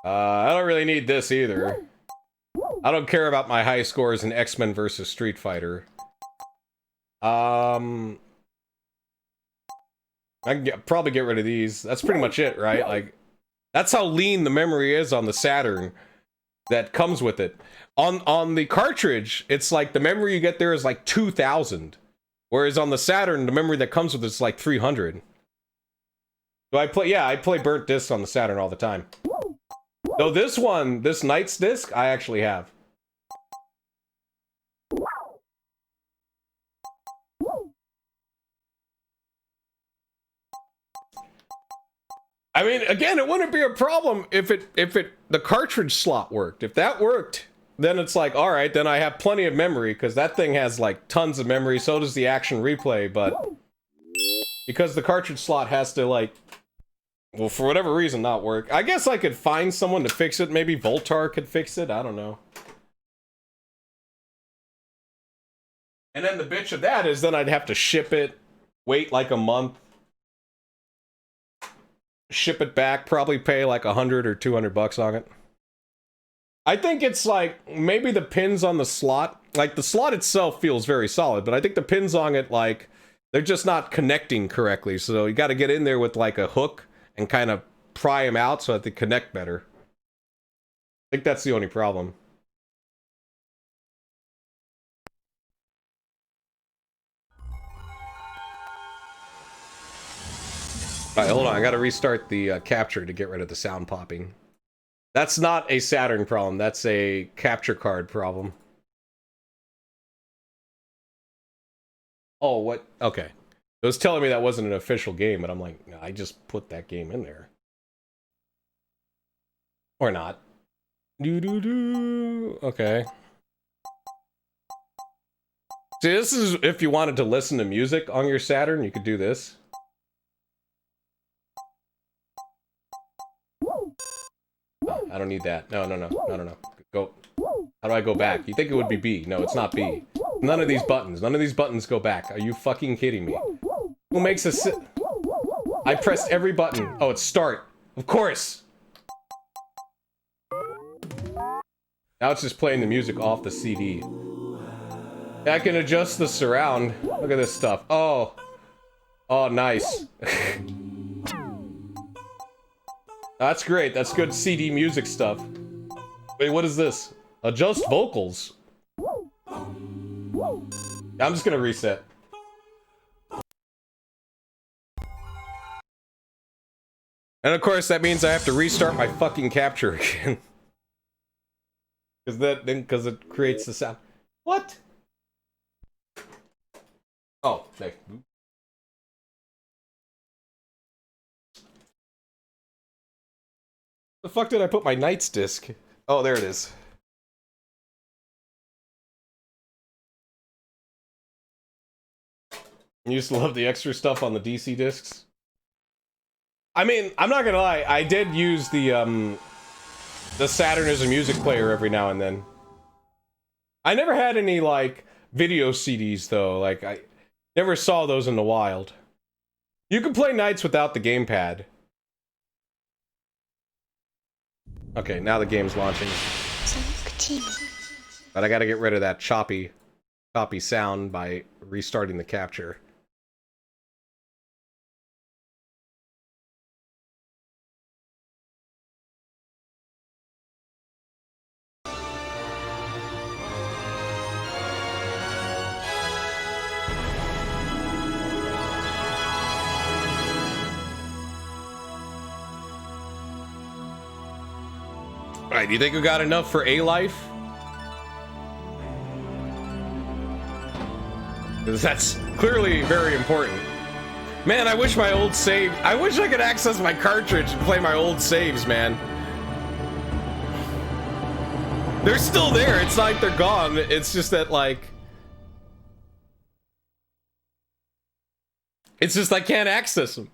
I don't really need this either. I don't care about my high scores in X-Men versus Street Fighter. I can probably get rid of these. That's pretty much it, right? Like, that's how lean the memory is on the Saturn. that comes with it. On the cartridge, it's like the memory you get there is like 2,000. Whereas on the Saturn, the memory that comes with it is like 300. So I play burnt discs on the Saturn all the time. Though this one, this Knights disc, I actually have. I mean, again, it wouldn't be a problem if the cartridge slot worked. If that worked, then it's like, all right, then I have plenty of memory because that thing has like tons of memory. So does the action replay, but because the cartridge slot has to like, well, for whatever reason, not work. I guess I could find someone to fix it. Maybe Voltar could fix it. I don't know. And then the bitch of that is then I'd have to ship it, wait like a month, ship it back, probably pay like $100 or $200 on it. I think it's like maybe the pins on the slot, like the slot itself feels very solid, but I think the pins on it, like they're just not connecting correctly. So you got to get in there with like a hook and kind of pry them out so that they connect better. I think that's the only problem. Alright, hold on. I gotta restart the capture to get rid of the sound popping. That's not a Saturn problem. That's a capture card problem. Oh, what? Okay. It was telling me that wasn't an official game, but I'm like, no, I just put that game in there. Or not. Doo-doo-doo. Okay. See, this is if you wanted to listen to music on your Saturn, you could do this. I don't need that. No. Go. How do I go back? You think it would be B? No, it's not B. None of these buttons go back. Are you fucking kidding me? Who makes a I pressed every button. Oh, it's start. Of course. Now it's just playing the music off the CD. I can adjust the surround. Look at this stuff. Oh. Oh, nice. That's great. That's good CD music stuff. Wait, what is this? Adjust vocals. I'm just gonna reset. And of course, that means I have to restart my fucking capture again. Because it creates the sound. What? Oh, okay. The fuck did I put my Knights disc? Oh, there it is. I used to love the extra stuff on the DC discs. I mean, I'm not gonna lie, I did use the Saturn as a music player every now and then. I never had any, like, video CDs, though. Like, I never saw those in the wild. You can play Knights without the gamepad. Okay, now the game's launching. But I gotta get rid of that choppy sound by restarting the capture. Alright, do you think we got enough for A life? Because that's clearly very important. Man, I wish my old save... I wish I could access my cartridge and play my old saves, man. They're still there. It's not like they're gone. It's just that, like... It's just I can't access them.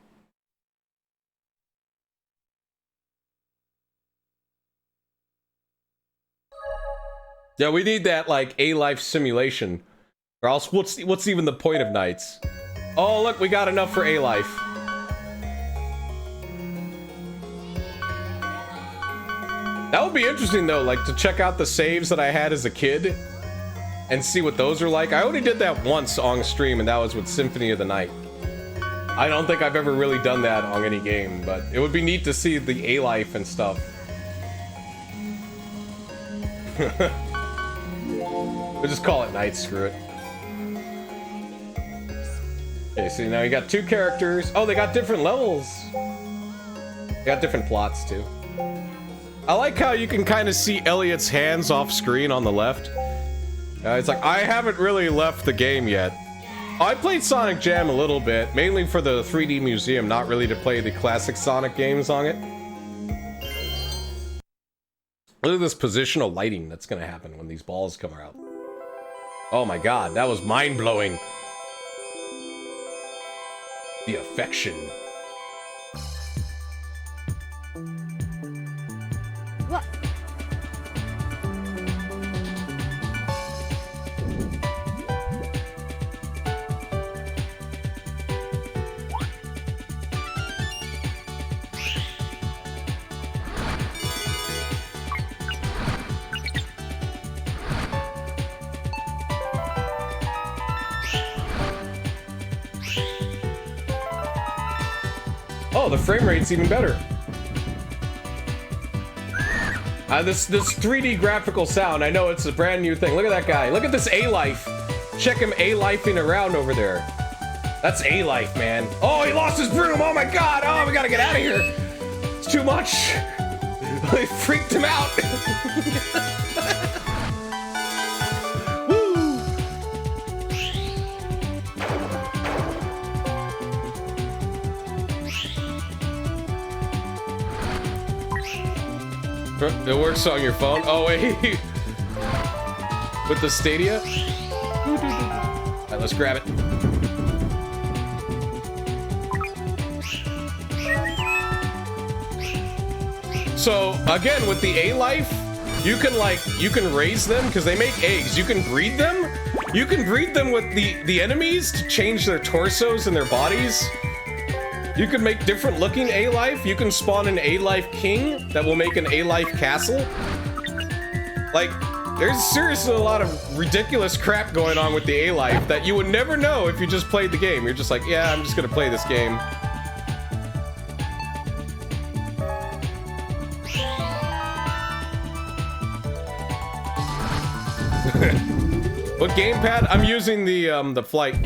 Yeah, we need that, like, A-life simulation. Or else, what's even the point of Knights? Oh, look, we got enough for A-life. That would be interesting, though, like, to check out the saves that I had as a kid and see what those are like. I only did that once on stream, and that was with Symphony of the Night. I don't think I've ever really done that on any game, but it would be neat to see the A-life and stuff. We'll just call it night, screw it. Okay, so now you got two characters. Oh, they got different levels. They got different plots, too. I like how you can kind of see Elliot's hands off screen on the left. It's like, I haven't really left the game yet. I played Sonic Jam a little bit, mainly for the 3D Museum, not really to play the classic Sonic games on it. Look at this positional lighting that's gonna happen when these balls come out. Oh my god, that was mind-blowing. The affection. What? Oh, the frame rate's even better. This 3D graphical sound, I know it's a brand new thing. Look at that guy. Look at this A-Life. Check him A-lifing around over there. That's A-Life, man. Oh, he lost his broom. Oh my god. Oh, we gotta get out of here. It's too much. I freaked him out. It works on your phone. Oh wait, with the Stadia. Alright, let's grab it. So again, with the A-Life, you can raise them because they make eggs. You can breed them. You can breed them with the enemies to change their torsos and their bodies. You can make different looking A-Life. You can spawn an A-Life king that will make an A-Life castle. Like, there's seriously a lot of ridiculous crap going on with the A-Life that you would never know if you just played the game. You're just like, yeah, I'm just gonna play this game. What gamepad? I'm using the flight.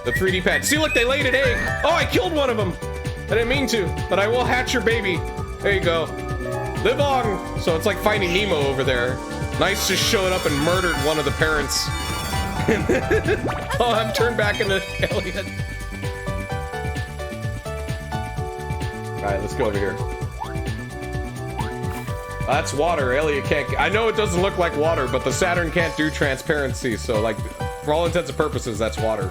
The 3D pad. See, look, they laid an egg. Oh, I killed one of them. I didn't mean to, but I will hatch your baby. There you go. Live on. So it's like Finding Nemo over there. Nice just showed up and murdered one of the parents. Oh, I'm turned back into Elliot. All right, let's go over here. That's water. Elliot can't. I know it doesn't look like water, but the Saturn can't do transparency. So, like, for all intents and purposes, that's water.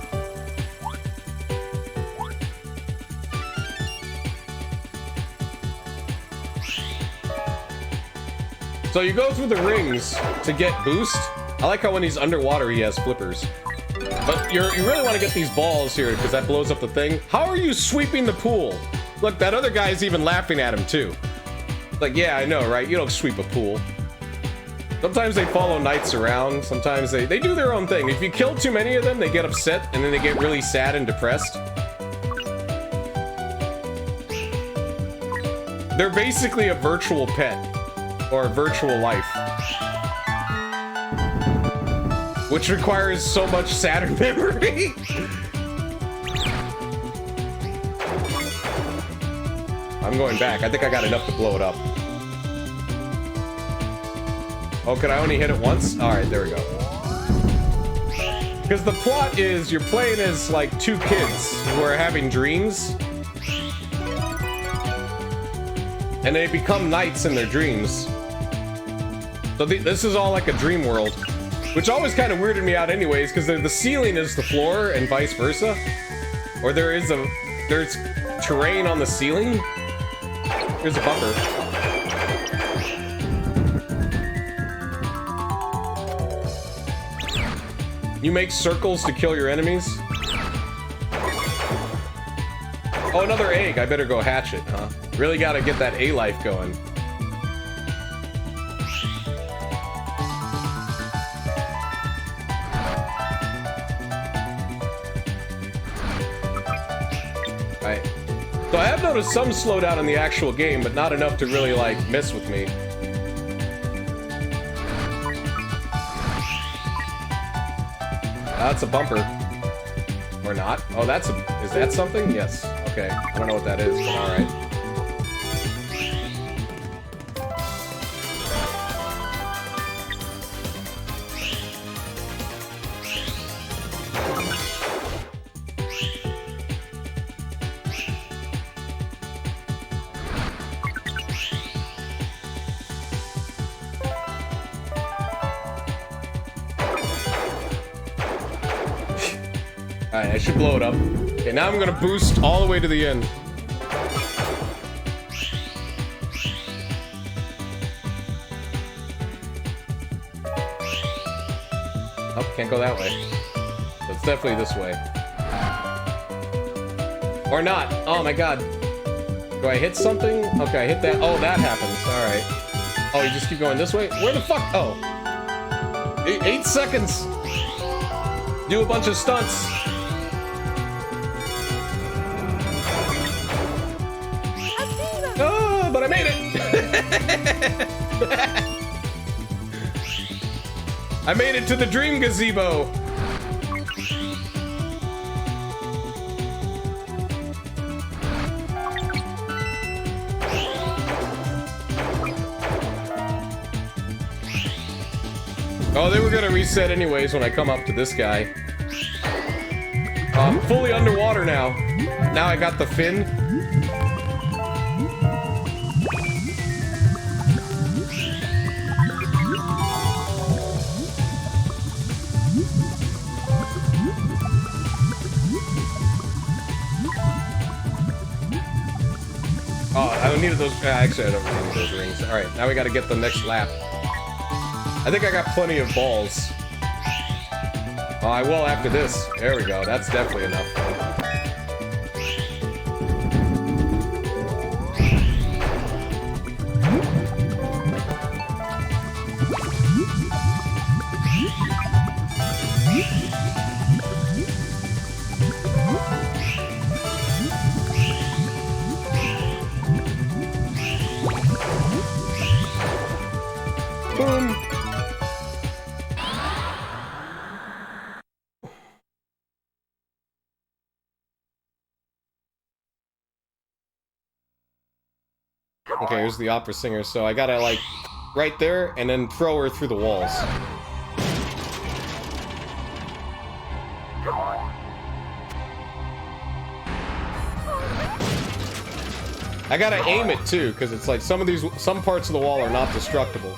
So you go through the rings to get boost. I like how when he's underwater, he has flippers. But you really want to get these balls here because that blows up the thing. How are you sweeping the pool? Look, that other guy's even laughing at him too. Like, yeah, I know, right? You don't sweep a pool. Sometimes they follow knights around. Sometimes they do their own thing. If you kill too many of them, they get upset and then they get really sad and depressed. They're basically a virtual pet. Or a virtual life. Which requires so much Saturn memory. I'm going back. I think I got enough to blow it up. Oh, could I only hit it once? Alright, there we go. Because the plot is you're playing as like two kids who are having dreams. And they become knights in their dreams. So this is all like a dream world, which always kind of weirded me out anyways, because the ceiling is the floor and vice versa. Or there's terrain on the ceiling. Here's a bumper. You make circles to kill your enemies. Oh, another egg. I better go hatch it, huh? Really gotta get that A-Life going. So I have noticed some slowdown in the actual game, but not enough to really, like, mess with me. That's a bumper. Or not. Oh, that's a... Is that something? Yes. Okay. I don't know what that is, but alright. Alright, I should blow it up. Okay, now I'm gonna boost all the way to the end. Oh, can't go that way. So it's definitely this way. Or not. Oh my god. Do I hit something? Okay, I hit that. Oh, that happens. Alright. Oh, you just keep going this way? Where the fuck? Oh. 8 seconds. Do a bunch of stunts. Oh, but I made it! I made it to the dream gazebo! Oh, they were gonna reset anyways when I come up to this guy. I'm fully underwater now. Now I got the fin. Oh, I don't need those. Actually, I don't need those rings. All right, now we got to get the next lap. I think I got plenty of balls. Oh, I will after this. There we go. That's definitely enough. Boom. Okay, here's the opera singer, so I gotta, like, right there, and then throw her through the walls. I gotta aim it, too, because it's like some parts of the wall are not destructible.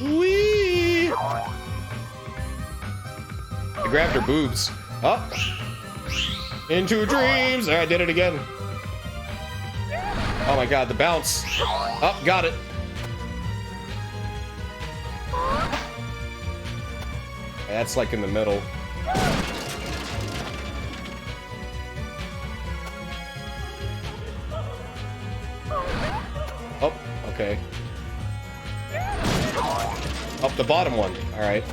Whee! I grabbed her boobs. Up. Into dreams. Alright, I did it again. Oh my god, the bounce. Up, got it. That's like in the middle. Oh, okay. Up the bottom one. Alright.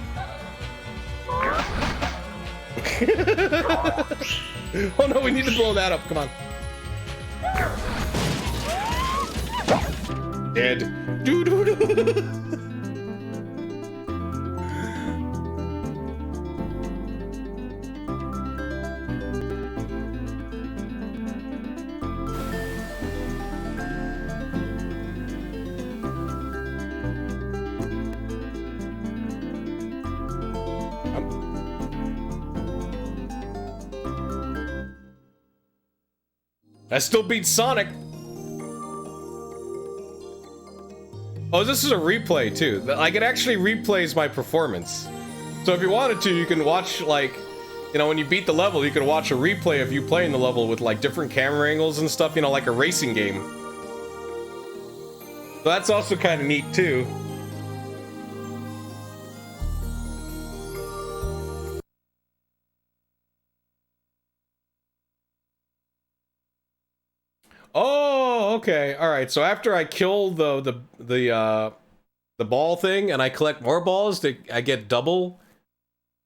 Oh no, we need to blow that up. Come on. Dead. Doo doo doo. I still beat Sonic. Oh, this is a replay too. Like, it actually replays my performance. So if you wanted to, you can watch, like, you know, when you beat the level, you can watch a replay of you playing the level with, like, different camera angles and stuff, you know, like a racing game. So that's also kind of neat too. Oh, okay. All right. So after I kill the ball thing and I collect more balls, I get double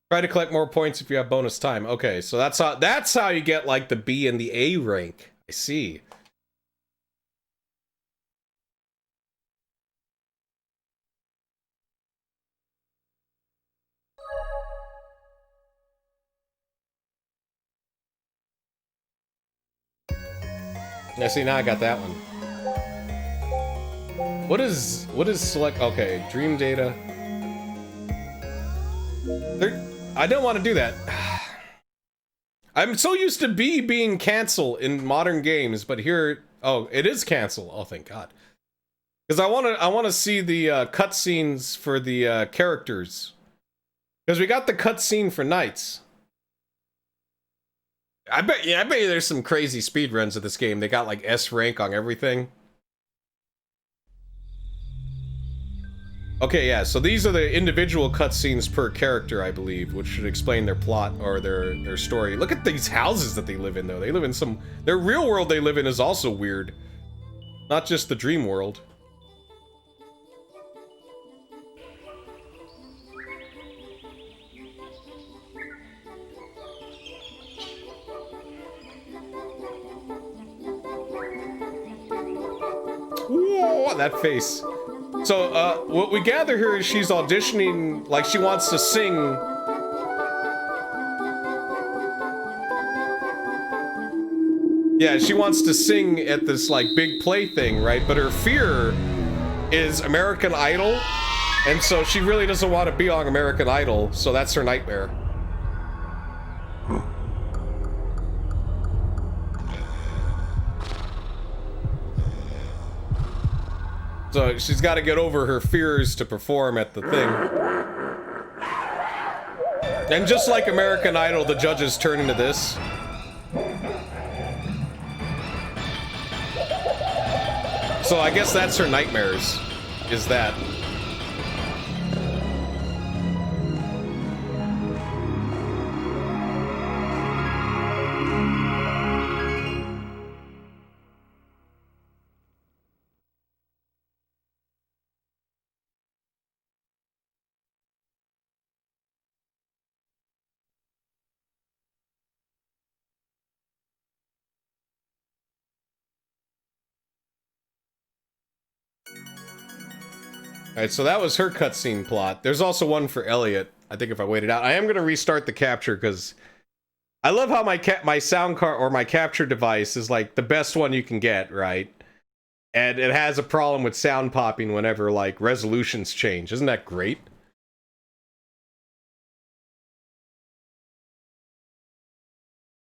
Try to collect more points if you have bonus time. Okay, so that's how you get like the B and the A rank. I see. Yeah, see, now I got that one. What is select? Okay, dream data. I don't want to do that. I'm so used to B being cancel in modern games, but here, oh, it is cancel. Oh, thank God. Because I want to see the cutscenes for the characters. Because we got the cutscene for Knights. I bet you there's some crazy speedruns of this game. They got like S rank on everything. Okay, yeah, so these are the individual cutscenes per character, I believe, which should explain their plot or their story. Look at these houses that they live in, though. They live in some... Their real world they live in is also weird. Not just the dream world. Whoa, that face. So, what we gather here is she's auditioning, like she wants to sing. Yeah, she wants to sing at this, like, big play thing, right? But her fear is American Idol, and so she really doesn't want to be on American Idol, so that's her nightmare. So she's got to get over her fears to perform at the thing. And just like American Idol, the judges turn into this. So I guess that's her nightmares, is that. Alright, so that was her cutscene plot. There's also one for Elliot. I think if I wait it out. I am going to restart the capture because I love how my sound card or my capture device is like the best one you can get, right? And it has a problem with sound popping whenever like resolutions change. Isn't that great?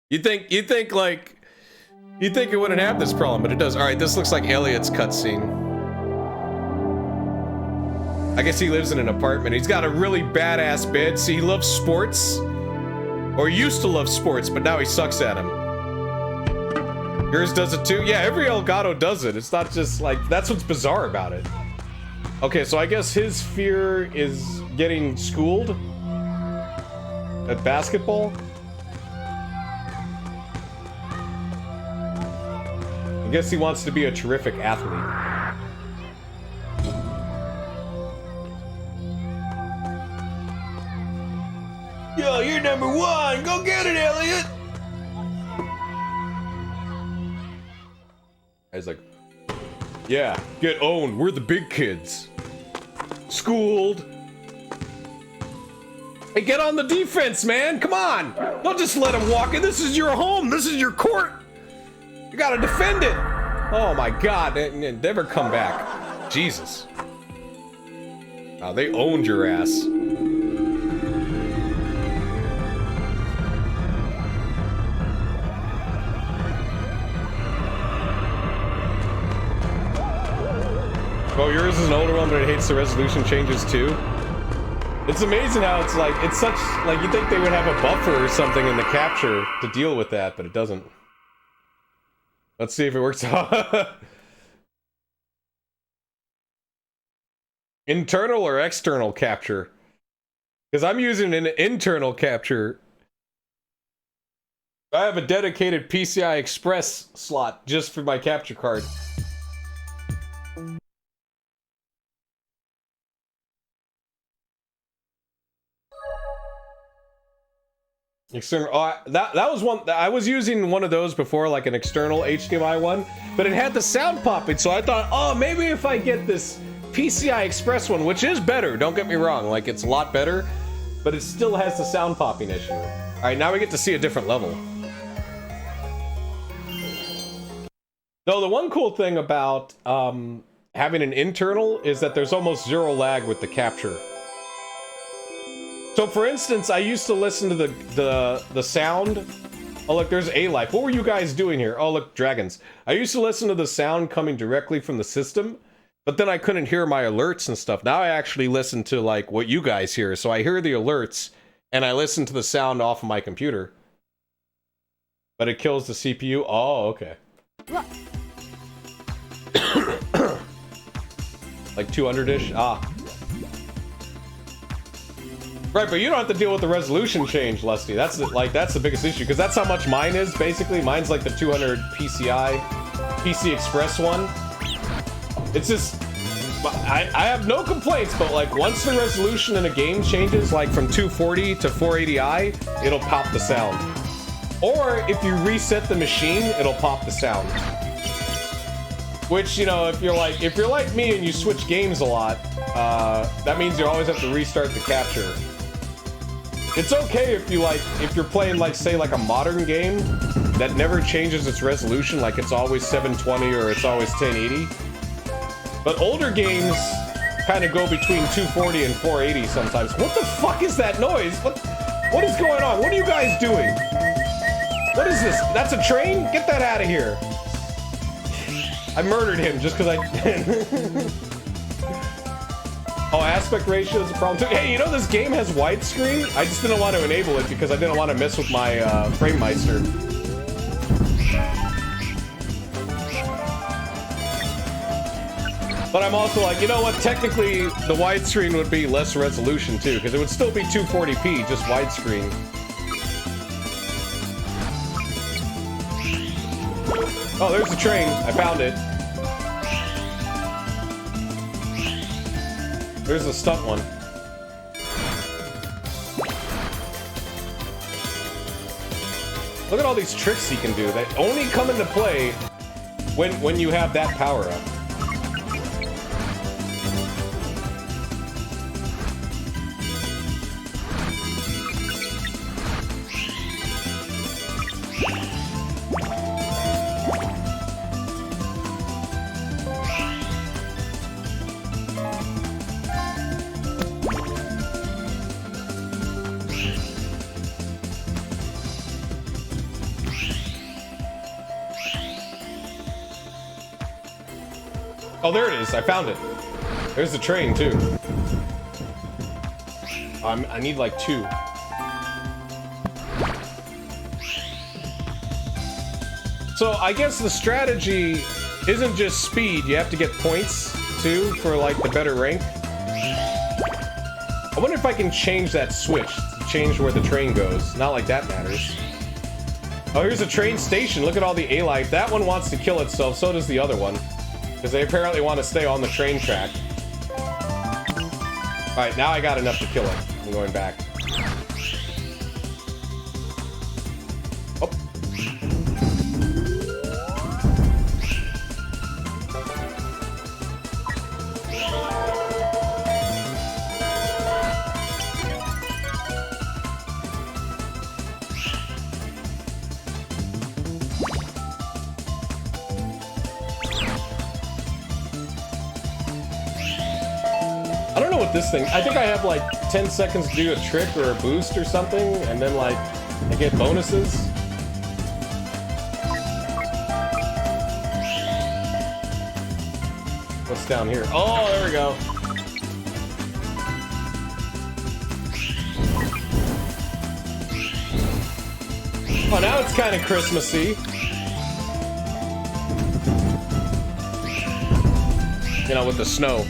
You'd think it wouldn't have this problem, but it does. Alright, this looks like Elliot's cutscene. I guess he lives in an apartment. He's got a really badass bed. See, he loves sports. Or used to love sports, but now he sucks at them. Yours does it too? Yeah, every Elgato does it. It's not just like... That's what's bizarre about it. Okay, so I guess his fear is getting schooled at basketball. I guess he wants to be a terrific athlete. Yo, you're number one! Go get it, Elliot! I was like, yeah, get owned. We're the big kids. Schooled. Hey, get on the defense, man! Come on! Don't just let him walk in. This is your home. This is your court. You gotta defend it. Oh my God, they never come back. Jesus. Wow, they owned your ass. Oh, yours is an older one, but it hates the resolution changes too. It's amazing how it's like, it's such, like, you'd think they would have a buffer or something in the capture to deal with that, but it doesn't. Let's see if it works out. Internal or external capture? Because I'm using an internal capture. I have a dedicated PCI Express slot just for my capture card. External. Oh, that was one. I was using one of those before, like an external HDMI one, but it had the sound popping. So I thought, oh, maybe if I get this PCI Express one, which is better. Don't get me wrong. Like, it's a lot better, but it still has the sound popping issue. All right, now we get to see a different level. Though the one cool thing about having an internal is that there's almost zero lag with the capture. So for instance, I used to listen to the sound. Oh look, there's A-Life. What were you guys doing here? Oh look, dragons. I used to listen to the sound coming directly from the system, but then I couldn't hear my alerts and stuff. Now I actually listen to like what you guys hear. So I hear the alerts and I listen to the sound off of my computer. But it kills the CPU. Oh, okay. Like 200-ish? Ah. Right, but you don't have to deal with the resolution change, Lusty. That's the biggest issue, because that's how much mine is, basically. Mine's like the 200 PCI, PC Express one. It's just... I have no complaints, but like once the resolution in a game changes, like from 240 to 480i, it'll pop the sound. Or if you reset the machine, it'll pop the sound. Which, you know, if you're like me and you switch games a lot, that means you always have to restart the capture. It's okay if you're playing like, say, like a modern game that never changes its resolution, like it's always 720 or it's always 1080. But older games kind of go between 240 and 480 sometimes. What the fuck is that noise? What is going on? What are you guys doing? What is this? That's a train? Get that out of here. I murdered him just because I... Oh, aspect ratio is a problem too. Hey, you know this game has widescreen? I just didn't want to enable it because I didn't want to mess with my FrameMeister. But I'm also like, you know what? Technically, the widescreen would be less resolution too, because it would still be 240p, just widescreen. Oh, there's the train. I found it. There's a stunt one. Look at all these tricks he can do that only come into play when you have that power up. Oh, there it is. I found it. There's the train, too. I need, like, 2. So, I guess the strategy isn't just speed. You have to get points, too, for, like, the better rank. I wonder if I can change that switch. To change where the train goes. Not like that matters. Oh, here's a train station. Look at all the A-Life. That one wants to kill itself. So does the other one. Because they apparently want to stay on the train track. Alright, now I got enough to kill it. I'm going back. Oh. I don't know what this thing... I think I have like 10 seconds to do a trick or a boost or something, and then like I get bonuses. What's down here? Oh, there we go. Oh, now it's kind of Christmassy. You know, with the snow.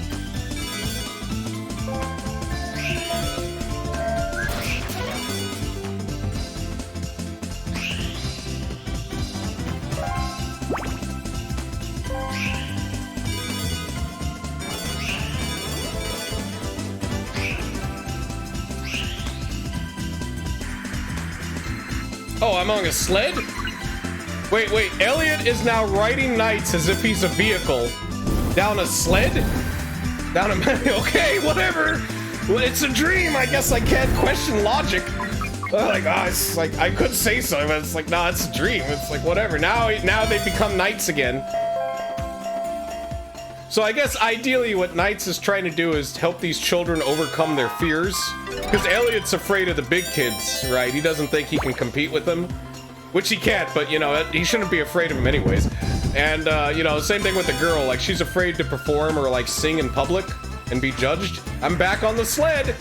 Oh, I'm on a sled? Wait, Elliot is now riding Knights as if he's a vehicle. Down a sled? Down a... Okay, whatever. Well, it's a dream. I guess I can't question logic. Like, it's like, I could say so, but it's like, no, it's a dream. It's like, whatever. Now they become Knights again. So I guess ideally what Knights is trying to do is help these children overcome their fears. Because Elliot's afraid of the big kids, right? He doesn't think he can compete with them. Which he can't, but, you know, he shouldn't be afraid of him anyways. And, you know, same thing with the girl. Like, she's afraid to perform or, like, sing in public and be judged. I'm back on the sled.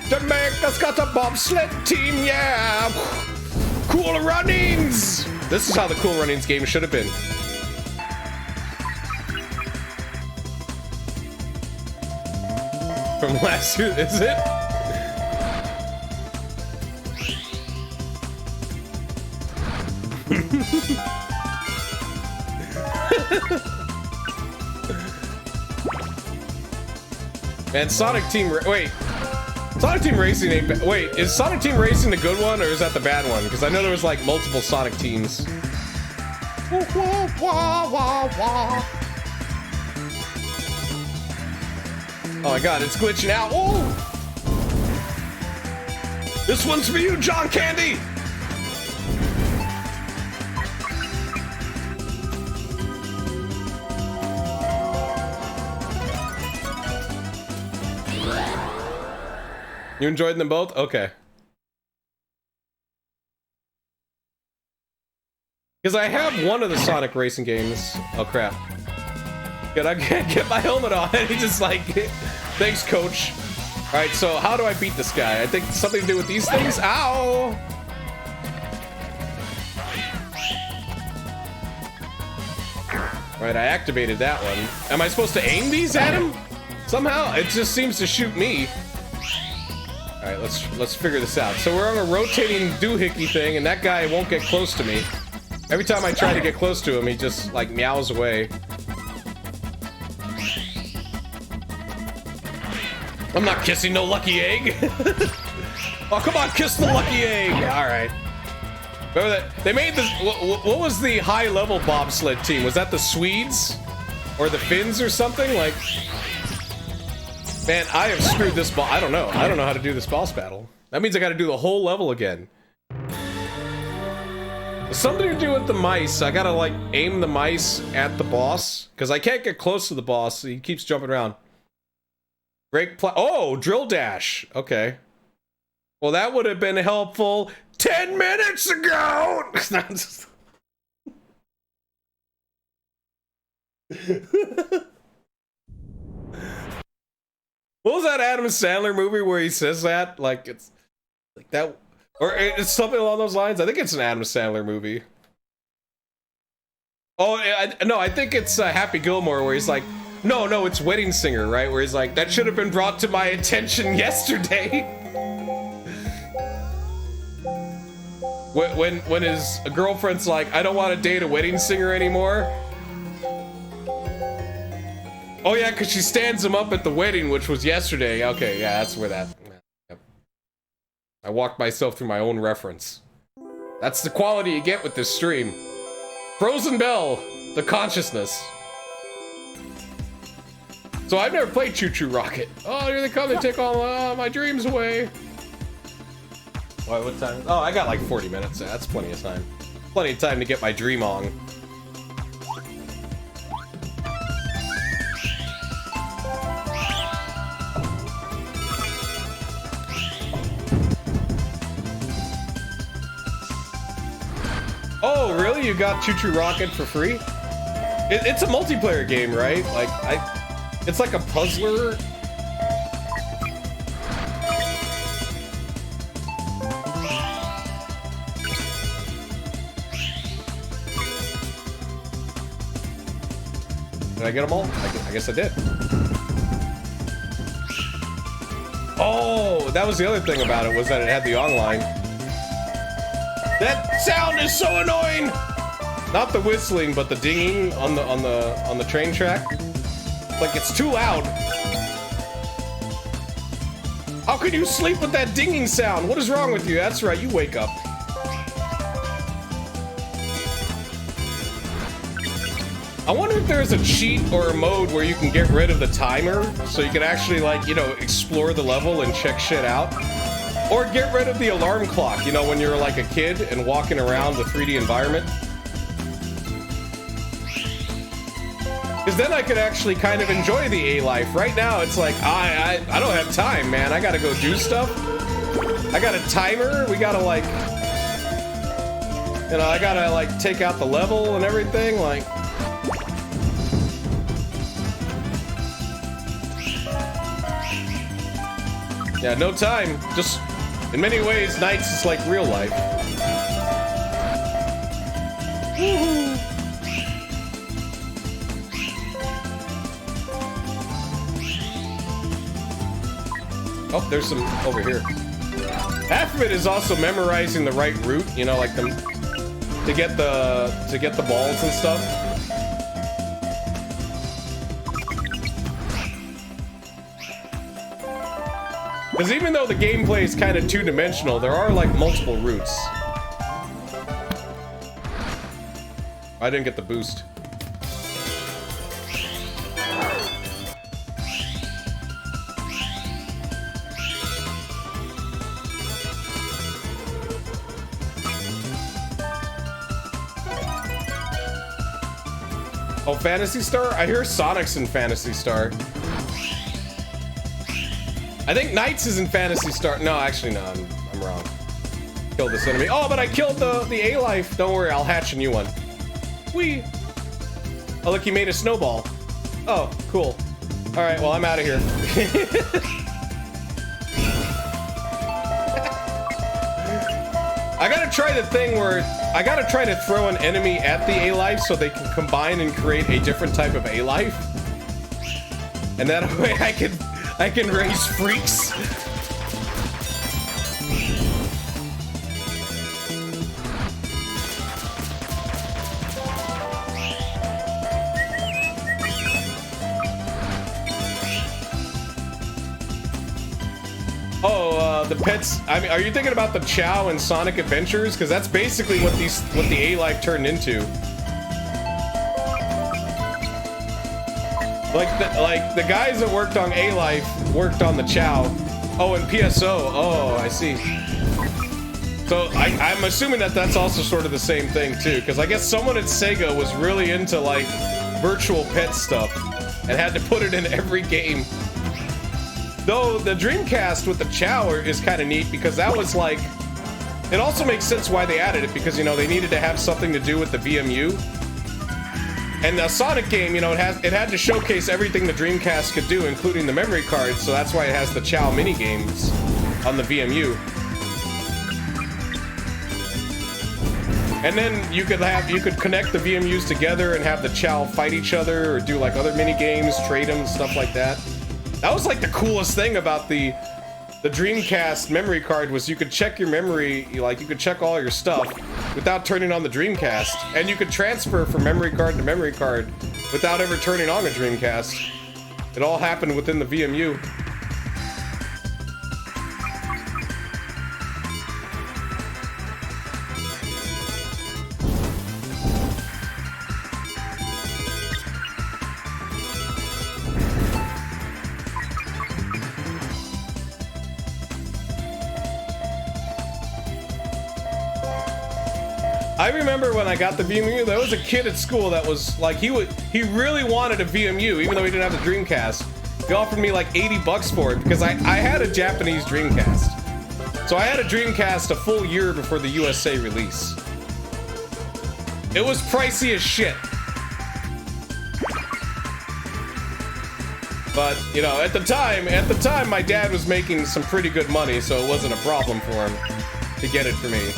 Jamaica's got a bobsled team, yeah. Cool runnings. This is how the Cool Runnings game should have been. From last year, is it? Man, Sonic Team... Wait. Sonic Team Racing ain't bad. Wait, is Sonic Team Racing the good one, or is that the bad one? Because I know there was, like, multiple Sonic teams. Oh my god, it's glitching out. Oh! This one's for you, John Candy! You enjoyed them both? Okay. Because I have one of the Sonic racing games. Oh crap. I can't get my helmet on. He's just like, thanks, coach. Alright, so how do I beat this guy? I think something to do with these things. Ow! Right, I activated that one. Am I supposed to aim these at him? Somehow, it just seems to shoot me. Alright, let's figure this out. So we're on a rotating doohickey thing, and that guy won't get close to me. Every time I try to get close to him, he just, like, meows away. I'm not kissing no lucky egg. Oh, come on, kiss the lucky egg. Alright. Remember that? They made this... What was the high-level bobsled team? Was that the Swedes? Or the Finns or something? Like... Man, I have screwed this ball. I don't know. I don't know how to do this boss battle. That means I gotta do the whole level again. Something to do with the mice. I gotta, like, aim the mice at the boss. Because I can't get close to the boss. He keeps jumping around. Oh, drill dash. Okay. Well, that would have been helpful 10 minutes ago! What was that Adam Sandler movie where he says that? Like, it's like that, or it's something along those lines. I think it's an Adam Sandler movie. Oh, no, I think it's Happy Gilmore where he's like, no, it's Wedding Singer, right? Where he's like, that should have been brought to my attention yesterday. When his girlfriend's like, I don't want to date a wedding singer anymore. Oh yeah, because she stands him up at the wedding, which was yesterday. Okay, yeah, that's where that... Yep. I walked myself through my own reference. That's the quality you get with this stream. Frozen Bell, the consciousness. So I've never played Choo Choo Rocket. Oh, here they come, they take all my dreams away. What time? Oh, I got like 40 minutes. That's plenty of time. Plenty of time to get my dream on. Oh, really? You got Choo Choo Rocket for free? It's a multiplayer game, right? Like, it's like a puzzler. Did I get them all? I guess I did. Oh, that was the other thing about it, was that it had the online. That sound is so annoying! Not the whistling, but the dinging on the train track. Like, it's too loud. How could you sleep with that dinging sound? What is wrong with you? That's right, you wake up. I wonder if there's a cheat or a mode where you can get rid of the timer so you can actually, like, you know, explore the level and check shit out. Or get rid of the alarm clock, you know, when you're like a kid and walking around the 3D environment. Because then I could actually kind of enjoy the A life. Right now, it's like, I don't have time, man. I gotta go do stuff. I got a timer. We gotta, like, you know, I gotta, like, take out the level and everything, like. Yeah, no time. Just, in many ways, nights is like real life. Oh, there's some over here. Half of it is also memorizing the right route, you know, like to get the balls and stuff. Because even though the gameplay is kind of two-dimensional, there are like multiple routes. I didn't get the boost. Oh, Phantasy Star? I hear Sonic's in Phantasy Star. I think Knights is in Phantasy Star. No, actually, no, I'm wrong. Killed this enemy. Oh, but I killed the A-Life. Don't worry, I'll hatch a new one. Whee! Oh, look, he made a snowball. Oh, cool. All right, well, I'm out of here. I gotta try the thing where I gotta try to throw an enemy at the A-Life so they can combine and create a different type of A-Life. And that way I can raise freaks. Oh, the pets. I mean, are you thinking about the Chow and Sonic Adventures? Because that's basically what the A-Life turned into. Like the guys that worked on A-Life worked on the Chow. Oh, and PSO. Oh, I see. So I'm assuming that that's also sort of the same thing too, because I guess someone at Sega was really into like virtual pet stuff and had to put it in every game. Though the Dreamcast with the Chow is kind of neat because that was like, it also makes sense why they added it because, you know, they needed to have something to do with the VMU. And the Sonic game, you know, it had to showcase everything the Dreamcast could do, including the memory cards, so that's why it has the Chow mini games on the VMU. And then you could connect the VMUs together and have the Chow fight each other or do like other mini games, trade them, stuff like that. That was like the coolest thing about the Dreamcast memory card was you could check your memory, like you could check all your stuff without turning on the Dreamcast, and you could transfer from memory card to memory card without ever turning on a Dreamcast. It all happened within the VMU. I remember when I got the VMU, there was a kid at school that was like, he really wanted a VMU, even though he didn't have the Dreamcast. He offered me like 80 bucks for it because I had a Japanese Dreamcast. So I had a Dreamcast a full year before the USA release. It was pricey as shit. But, you know, at the time, my dad was making some pretty good money, so it wasn't a problem for him to get it for me.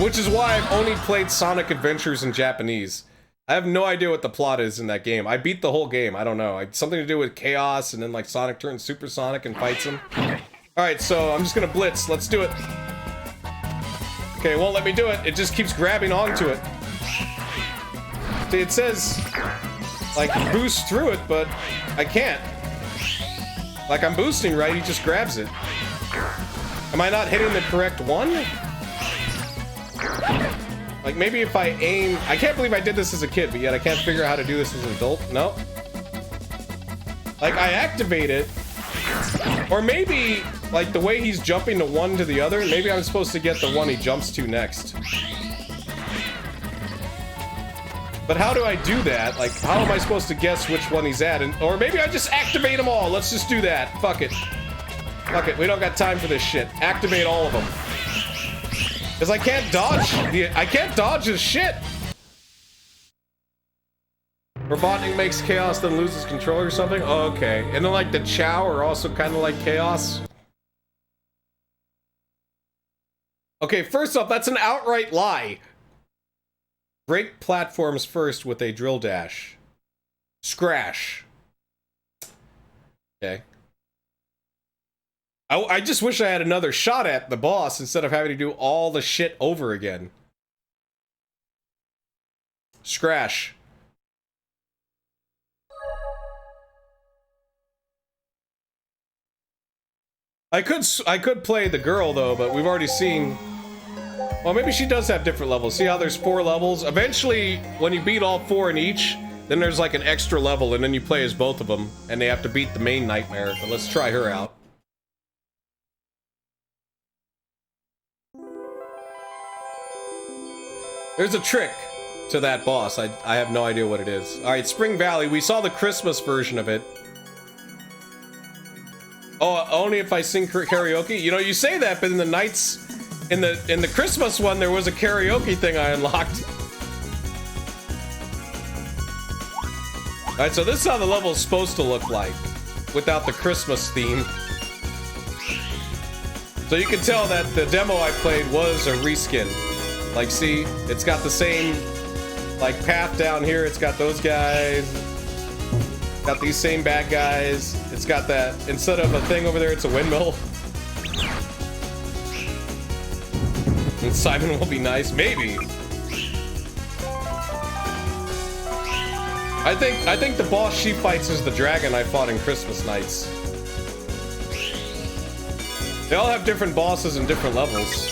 Which is why I've only played Sonic Adventures in Japanese. I have no idea what the plot is in that game. I beat the whole game. I don't know. It's something to do with chaos, and then like Sonic turns supersonic and fights him. Alright, so I'm just gonna blitz. Let's do it. Okay, it won't let me do it. It just keeps grabbing onto it. See, it says, like, boost through it, but I can't. Like, I'm boosting right, he just grabs it. Am I not hitting the correct one? Like, maybe if I aim... I can't believe I did this as a kid, but yet I can't figure out how to do this as an adult. No. Like, I activate it. Or maybe, like, the way he's jumping to one to the other, maybe I'm supposed to get the one he jumps to next. But how do I do that? Like, how am I supposed to guess which one he's at? Or maybe I just activate them all. Let's just do that. Fuck it. Fuck it. We don't got time for this shit. Activate all of them. Because I can't dodge. I can't dodge his shit. Robotnik makes chaos, then loses control or something? Oh, okay. And then, like, the Chow are also kind of like chaos. Okay, first off, that's an outright lie. Break platforms first with a drill dash. Scratch. Okay. I just wish I had another shot at the boss instead of having to do all the shit over again. Scratch. I could play the girl though, but we've already seen. Well, maybe she does have different levels. See how there's 4 levels? Eventually, when you beat all 4 in each, then there's like an extra level, and then you play as both of them, and they have to beat the main nightmare. But let's try her out. There's a trick to that boss. I have no idea what it is. All right, Spring Valley. We saw the Christmas version of it. Oh, only if I sing karaoke? You know, you say that, but in the nights... In the Christmas one, there was a karaoke thing I unlocked. Alright, so this is how the level is supposed to look like. Without the Christmas theme. So you can tell that the demo I played was a reskin. Like, see? It's got the same, like, path down here. It's got those guys. Got these same bad guys. It's got that, instead of a thing over there, it's a windmill. And Simon will be nice, maybe. I think the boss she fights is the dragon I fought in Christmas Nights. They all have different bosses and different levels.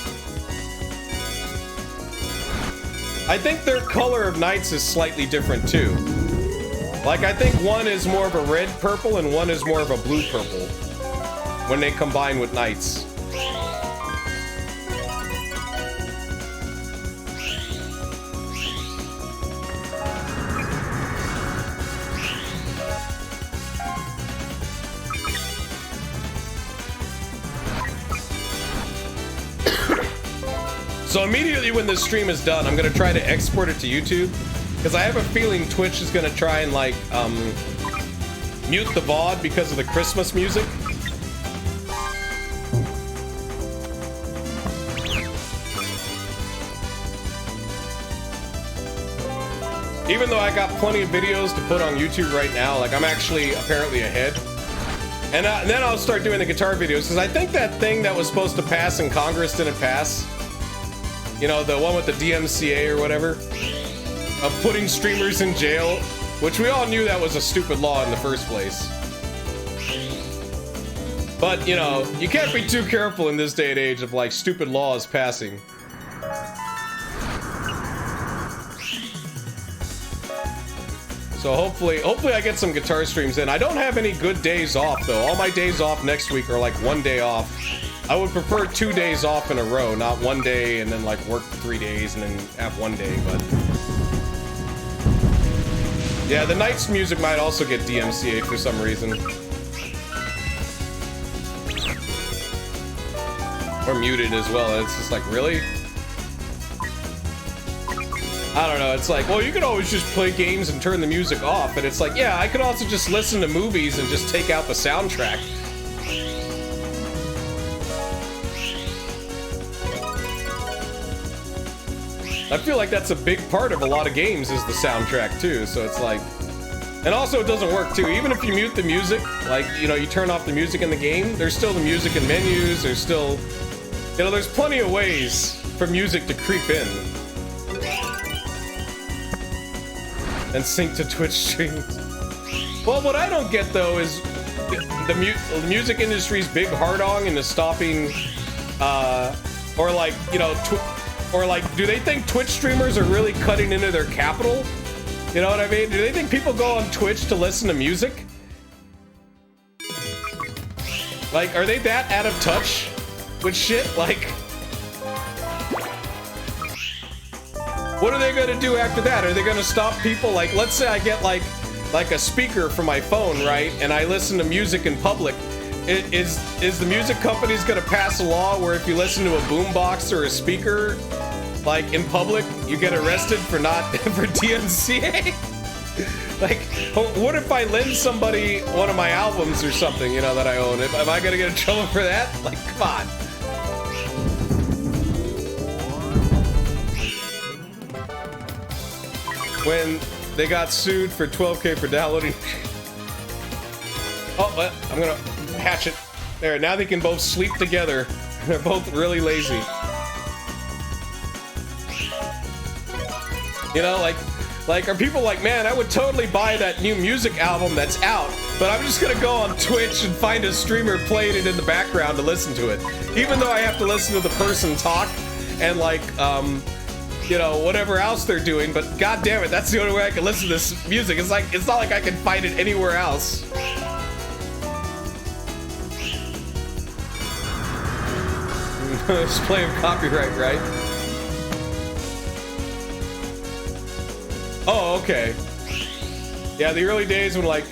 I think their color of nights is slightly different too. Like, I think one is more of a red purple and one is more of a blue purple when they combine with nights. So immediately when this stream is done, I'm gonna try to export it to YouTube, because I have a feeling Twitch is gonna try and like mute the VOD because of the Christmas music. Even though I got plenty of videos to put on YouTube right now, like I'm actually apparently ahead. And then I'll start doing the guitar videos, because I think that thing that was supposed to pass in Congress didn't pass. You know, the one with the DMCA or whatever, of putting streamers in jail, which we all knew that was a stupid law in the first place. But, you know, you can't be too careful in this day and age of, like, stupid laws passing. So hopefully I get some guitar streams in. I don't have any good days off, though. All my days off next week are, like, 1 day off. I would prefer 2 days off in a row, not 1 day and then like work for 3 days and then have 1 day, but... Yeah, the night's music might also get DMCA for some reason. Or muted as well. It's just like, really? I don't know, it's like, well, you could always just play games and turn the music off, but it's like, yeah, I could also just listen to movies and just take out the soundtrack. I feel like that's a big part of a lot of games is the soundtrack too, so it's like... And also it doesn't work too, even if you mute the music, like, you know, you turn off the music in the game, there's still the music in menus, there's still... You know, there's plenty of ways for music to creep in and sync to Twitch streams. Well, what I don't get though is the music industry's big hard-on into stopping, or like, you know, or like, do they think Twitch streamers are really cutting into their capital? You know what I mean? Do they think people go on Twitch to listen to music? Like, are they that out of touch with shit? Like, what are they gonna do after that? Are they gonna stop people? Like, let's say I get like a speaker for my phone, right? And I listen to music in public. Is the music companies gonna pass a law where if you listen to a boombox or a speaker, like in public, you get arrested for not for DMCA? Like, what if I lend somebody one of my albums or something, you know, that I own? Am I gonna get in trouble for that? Like, come on. When they got sued for 12K for downloading. Oh, I'm gonna hatch it. There, now they can both sleep together. They're both really lazy. You know, like, are people like, man, I would totally buy that new music album that's out, but I'm just gonna go on Twitch and find a streamer playing it in the background to listen to it. Even though I have to listen to the person talk and like, you know, whatever else they're doing, but god damn it, that's the only way I can listen to this music. It's like, it's not like I can find it anywhere else. It's playing copyright, right? Oh, okay. Yeah, the early days when like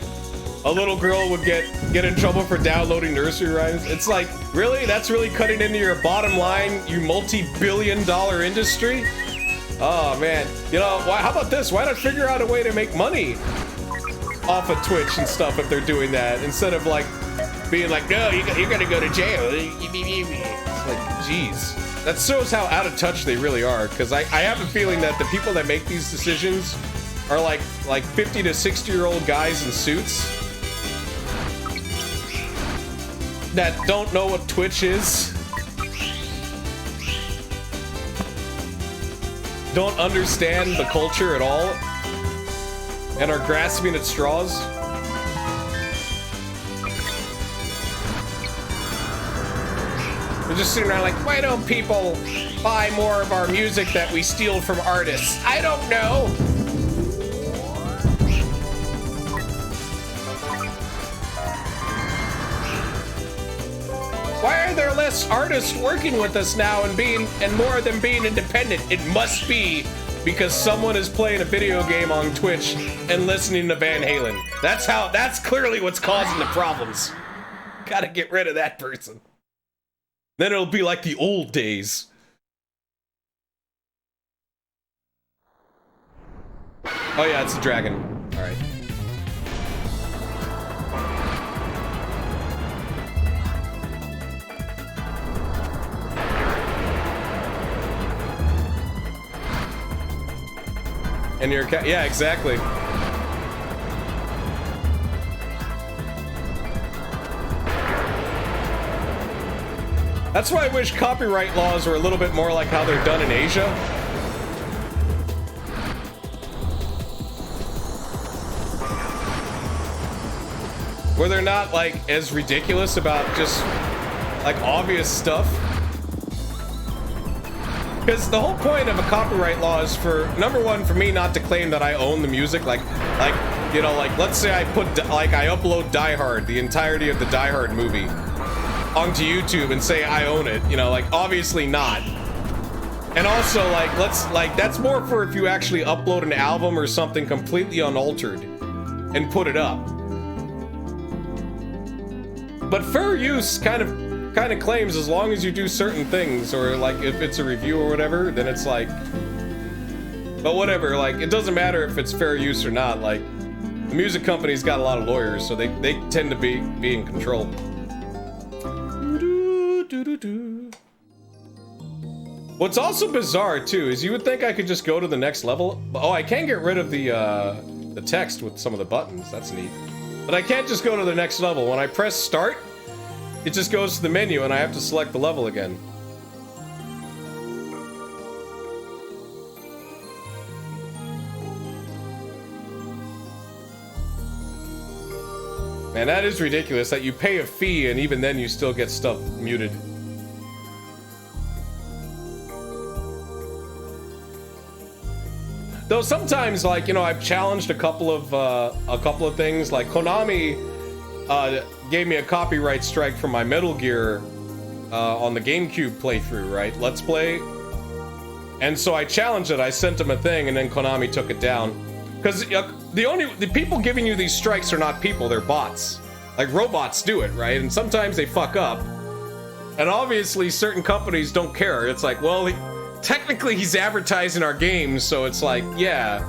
a little girl would get in trouble for downloading nursery rhymes. It's like, really? That's really cutting into your bottom line, you multi-billion-dollar industry? Oh man, you know, how about this? Why not figure out a way to make money off of Twitch and stuff if they're doing that, instead of like being like, no, you're gonna go to jail. It's like, jeez. That shows how out of touch they really are, because I have a feeling that the people that make these decisions are like 50 to 60-year-old guys in suits that don't know what Twitch is, don't understand the culture at all, and are grasping at straws. They're just sitting around like, why don't people buy more of our music that we steal from artists? I don't know. Why are there less artists working with us now and more of them being independent? It must be because someone is playing a video game on Twitch and listening to Van Halen. That's clearly what's causing the problems. Gotta get rid of that person. Then it'll be like the old days. Oh yeah, it's a dragon. All right. And your cat, yeah, exactly. That's why I wish copyright laws were a little bit more like how they're done in Asia. Where they're not like as ridiculous about just like obvious stuff. Because the whole point of a copyright law is for, number one, for me not to claim that I own the music. Like, you know, like let's say I upload Die Hard, the entirety of the Die Hard movie, onto YouTube and say I own it, you know, like obviously not. And also like that's more for if you actually upload an album or something completely unaltered and put it up. But fair use kind of claims as long as you do certain things, or like if it's a review or whatever, then it's like, but whatever, like it doesn't matter if it's fair use or not. Like the music company's got a lot of lawyers, so they tend to be in control. What's also bizarre too is you would think I could just go to the next level. Oh, I can get rid of the text with some of the buttons. That's neat. But I can't just go to the next level. When I press start, it just goes to the menu and I have to select the level again. And that is ridiculous that you pay a fee and even then you still get stuff muted. Though sometimes, like, you know, I've challenged a couple of things. Like Konami gave me a copyright strike for my Metal Gear on the GameCube playthrough, right? Let's Play. And so I challenged it. I sent them a thing, and then Konami took it down. Because the people giving you these strikes are not people; they're bots. Like robots do it, right? And sometimes they fuck up. And obviously, certain companies don't care. It's like, well, technically he's advertising our games, so it's like, yeah.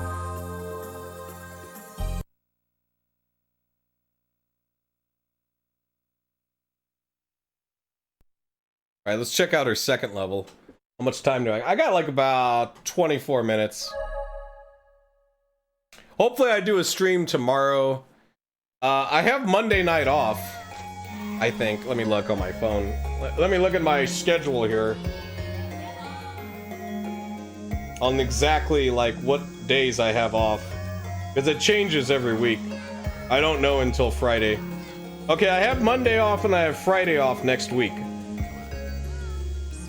Alright, let's check out our second level. How much time do I got like about 24 minutes. Hopefully I do a stream tomorrow. I have Monday night off, I think. Let me look on my phone. Let me look at my schedule here. On exactly like what days I have off. Because it changes every week. I don't know until Friday. Okay, I have Monday off and I have Friday off next week.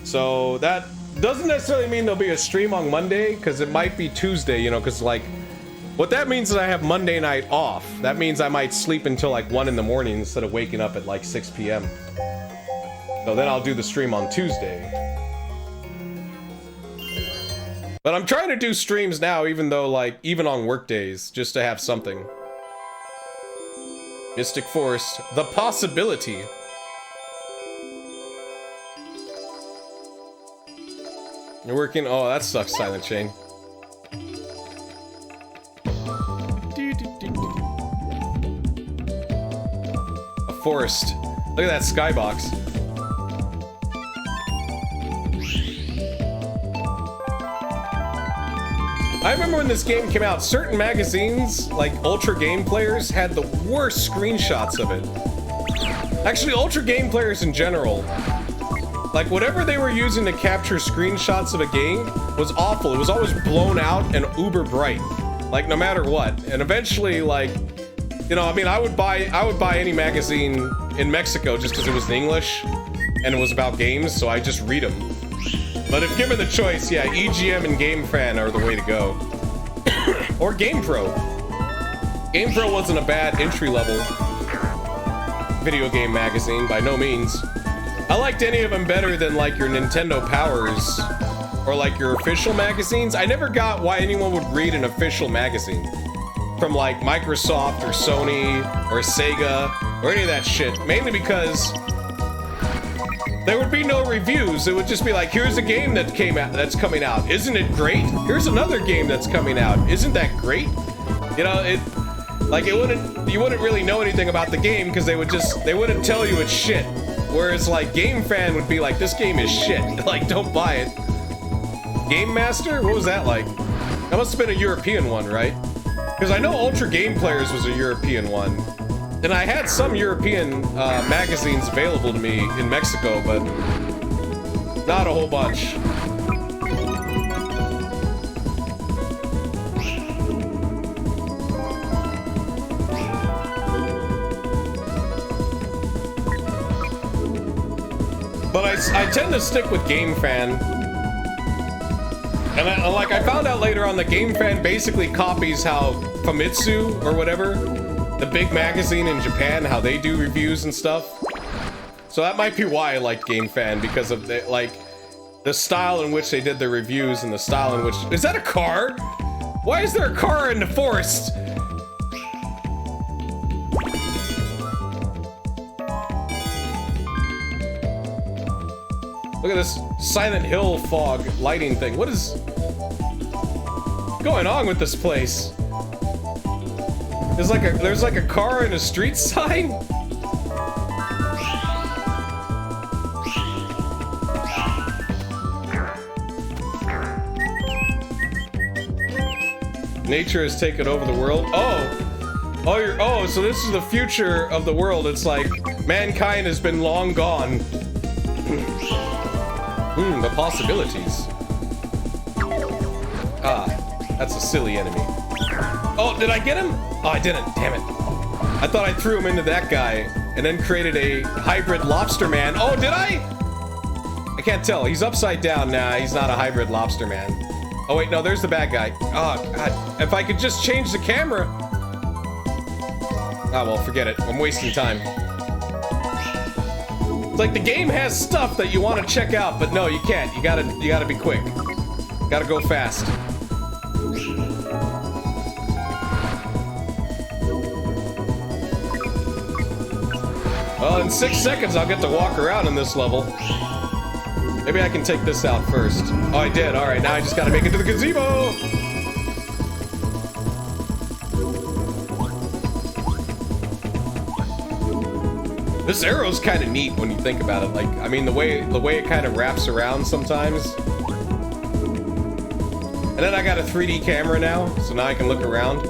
So that doesn't necessarily mean there'll be a stream on Monday, because it might be Tuesday, you know, because like, what that means is I have Monday night off. That means I might sleep until like 1 in the morning instead of waking up at like 6 p.m. So then I'll do the stream on Tuesday. But I'm trying to do streams now, even though like, even on work days, just to have something. Mystic Forest, the possibility. You're working, oh, that sucks, Silent Chain. A forest. Look at that skybox. I remember when this game came out, certain magazines, like Ultra Game Players, had the worst screenshots of it. Actually, Ultra Game Players in general. Like, whatever they were using to capture screenshots of a game was awful. It was always blown out and uber bright. Like, no matter what. And eventually, like, you know, I mean, I would buy any magazine in Mexico just because it was in English and it was about games, so I just read them. But if given the choice, yeah, EGM and GameFan are the way to go. Or GamePro. GamePro wasn't a bad entry-level video game magazine, by no means. I liked any of them better than, like, your Nintendo Powers or, like, your official magazines. I never got why anyone would read an official magazine from, like, Microsoft or Sony or Sega or any of that shit. Mainly because there would be no reviews. It would just be like, here's a game that came out, that's coming out. Isn't it great? Here's another game that's coming out. Isn't that great? You know, you wouldn't really know anything about the game because they wouldn't tell you it's shit. Whereas, like, GameFan would be like, this game is shit. Like, don't buy it. Game Master? What was that like? That must have been a European one, right? Because I know Ultra Game Players was a European one. And I had some European magazines available to me in Mexico, but not a whole bunch. But I tend to stick with GameFan. And I found out later on that GameFan basically copies how Famitsu, or whatever, the big magazine in Japan, how they do reviews and stuff. So that might be why I like GameFan, because of the style in which they did their reviews and the style in which... Is that a car? Why is there a car in the forest? Look at this Silent Hill fog lighting thing. What is going on with this place? There's like a car and a street sign? Nature has taken over the world. Oh, so this is the future of the world. It's like mankind has been long gone. The possibilities. Ah, that's a silly enemy. Oh, did I get him? Oh, I didn't. Damn it. I thought I threw him into that guy and then created a hybrid lobster man. Oh, did I? I can't tell. He's upside down. Nah, he's not a hybrid lobster man. Oh, wait, no, there's the bad guy. Oh, God. If I could just change the camera. Oh, well, forget it. I'm wasting time. It's like the game has stuff that you want to check out, but no, you can't. You gotta be quick. Gotta go fast. Well, in 6 seconds, I'll get to walk around in this level. Maybe I can take this out first. Oh, I did. All right, now I just gotta make it to the gazebo. This arrow's kind of neat when you think about it. Like, I mean, the way it kind of wraps around sometimes. And then I got a 3D camera now, so now I can look around.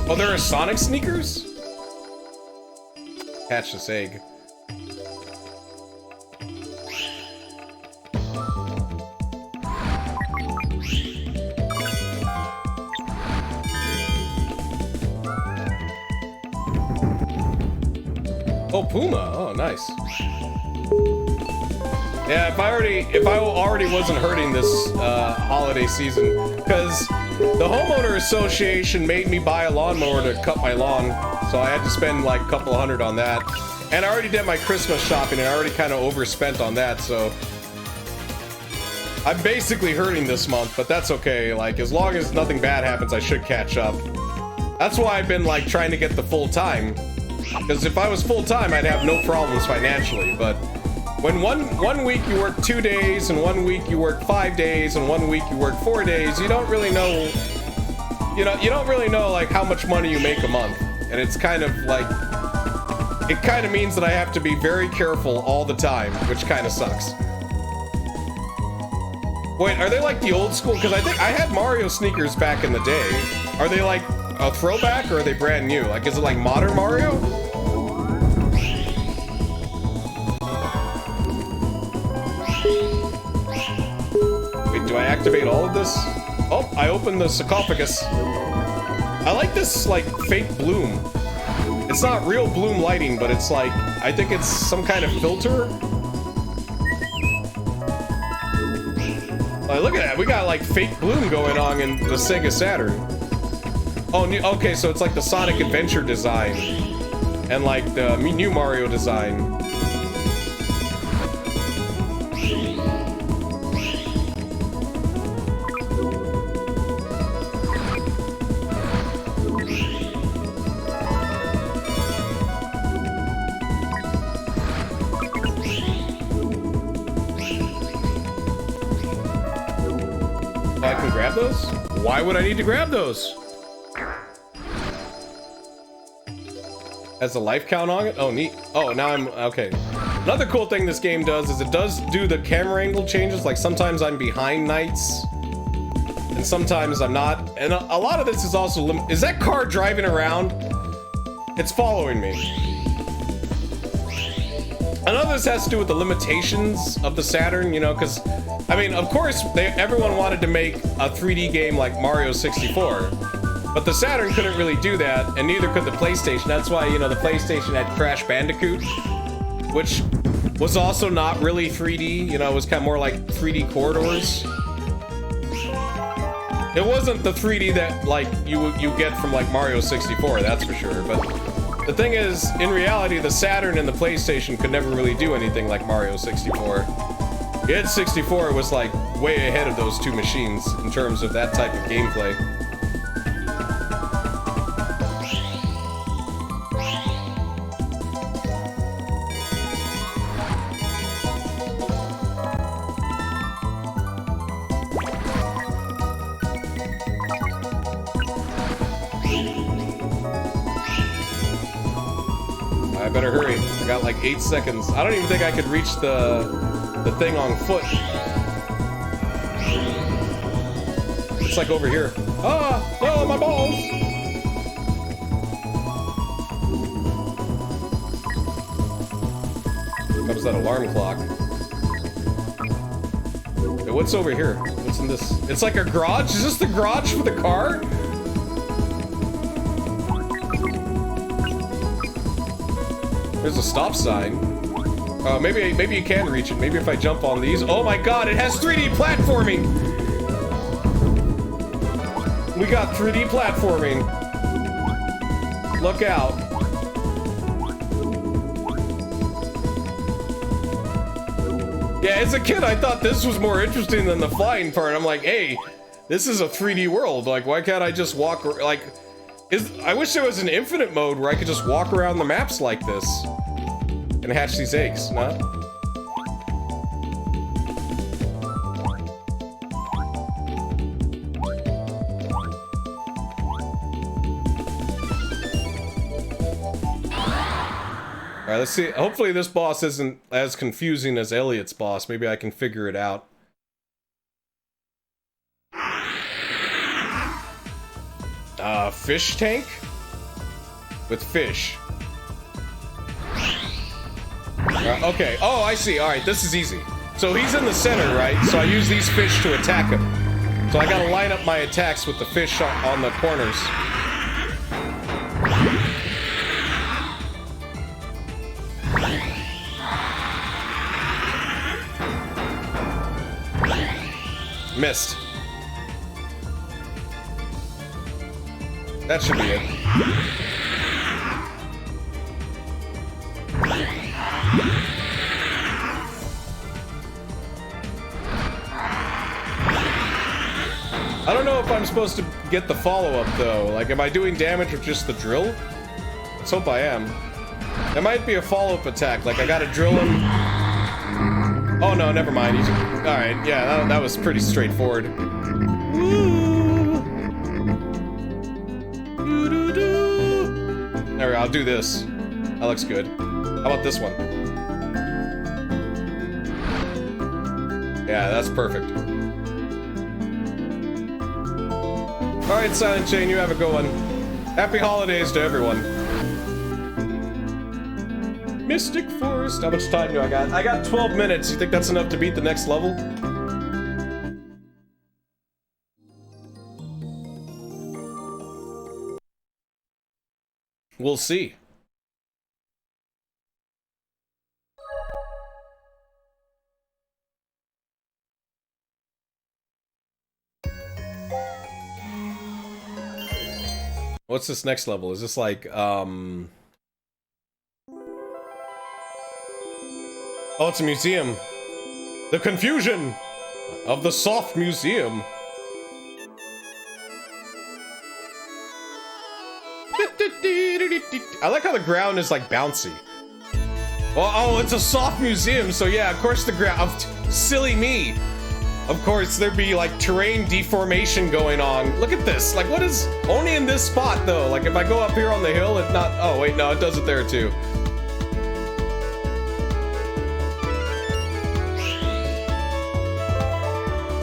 Oh, there are Sonic sneakers? Catch this egg. Oh, Puma. Oh, nice. Yeah, if I already wasn't hurting this holiday season, because the homeowner association made me buy a lawnmower to cut my lawn, so I had to spend like a couple $100 on that. And I already did my Christmas shopping and I already kind of overspent on that, so I'm basically hurting this month, but that's okay. Like, as long as nothing bad happens, I should catch up. That's why I've been like trying to get the full time. Because if I was full-time, I'd have no problems financially, but when one week you work 2 days, and 1 week you work 5 days, and 1 week you work 4 days, you don't really know, you don't really know, like, how much money you make a month. And it's kind of, like, it kind of means that I have to be very careful all the time, which kind of sucks. Wait, are they like the old school? Because I think I had Mario sneakers back in the day. Are they, like, a throwback, or are they brand new? Like, is it like modern Mario? Wait, do I activate all of this? Oh, I opened the sarcophagus. I like this, like, fake bloom. It's not real bloom lighting, but it's like, I think it's some kind of filter. Oh, look at that. We got, like, fake bloom going on in the Sega Saturn. Oh, okay, so it's like the Sonic Adventure design, and like the new Mario design. I can grab those? Why would I need to grab those? Has the life count on it? Oh, neat. Oh, now I'm... Okay. Another cool thing this game does is it does do the camera angle changes. Like, sometimes I'm behind Knights, and sometimes I'm not. And a lot of this is also... Is that car driving around? It's following me. I know this has to do with the limitations of the Saturn, you know, because... I mean, of course, everyone wanted to make a 3D game like Mario 64. But the Saturn couldn't really do that, and neither could the PlayStation. That's why, you know, the PlayStation had Crash Bandicoot, which was also not really 3D. You know, it was kind of more like 3D corridors. It wasn't the 3D that, like, you get from, like, Mario 64, that's for sure. But the thing is, in reality, the Saturn and the PlayStation could never really do anything like Mario 64. Id 64 was, like, way ahead of those two machines in terms of that type of gameplay. I better hurry. I got like 8 seconds. I don't even think I could reach the thing on foot. It's like over here. Ah! Oh, my balls! Comes that alarm clock. Okay, what's over here? What's in this? It's like a garage? Is this the garage for the car? There's a stop sign. Oh, maybe you can reach it. Maybe if I jump on these. Oh my god, it has 3D platforming! We got 3D platforming. Look out. Yeah, as a kid, I thought this was more interesting than the flying part. I'm like, hey, this is a 3D world. Like, why can't I just walk, like, I wish there was an infinite mode where I could just walk around the maps like this and hatch these eggs, no? Alright, let's see. Hopefully this boss isn't as confusing as Elliot's boss. Maybe I can figure it out. Fish tank? With fish. Okay. Oh, I see. Alright, this is easy. So he's in the center, right? So I use these fish to attack him. So I gotta line up my attacks with the fish on the corners. Missed. That should be it. I don't know if I'm supposed to get the follow-up though. Like, am I doing damage with just the drill? Let's hope I am. There might be a follow-up attack. Like, I gotta drill him. Oh no, never mind. Alright, yeah, that was pretty straightforward. There we go, I'll do this. That looks good. How about this one? Yeah, that's perfect. Alright, Silent Chain, you have a good one. Happy holidays to everyone. Mystic Forest. How much time do I got? I got 12 minutes. You think that's enough to beat the next level? We'll see. What's this next level? Is this like, Oh, it's a museum. The confusion of the soft museum. I like how the ground is like bouncy. Well, oh, it's a soft museum, so yeah, of course the ground. Silly me. Of course, there'd be like terrain deformation going on. Look at this. Like, what is only in this spot though? Like, if I go up here on the hill, it's not. Oh wait, no, it does it there too.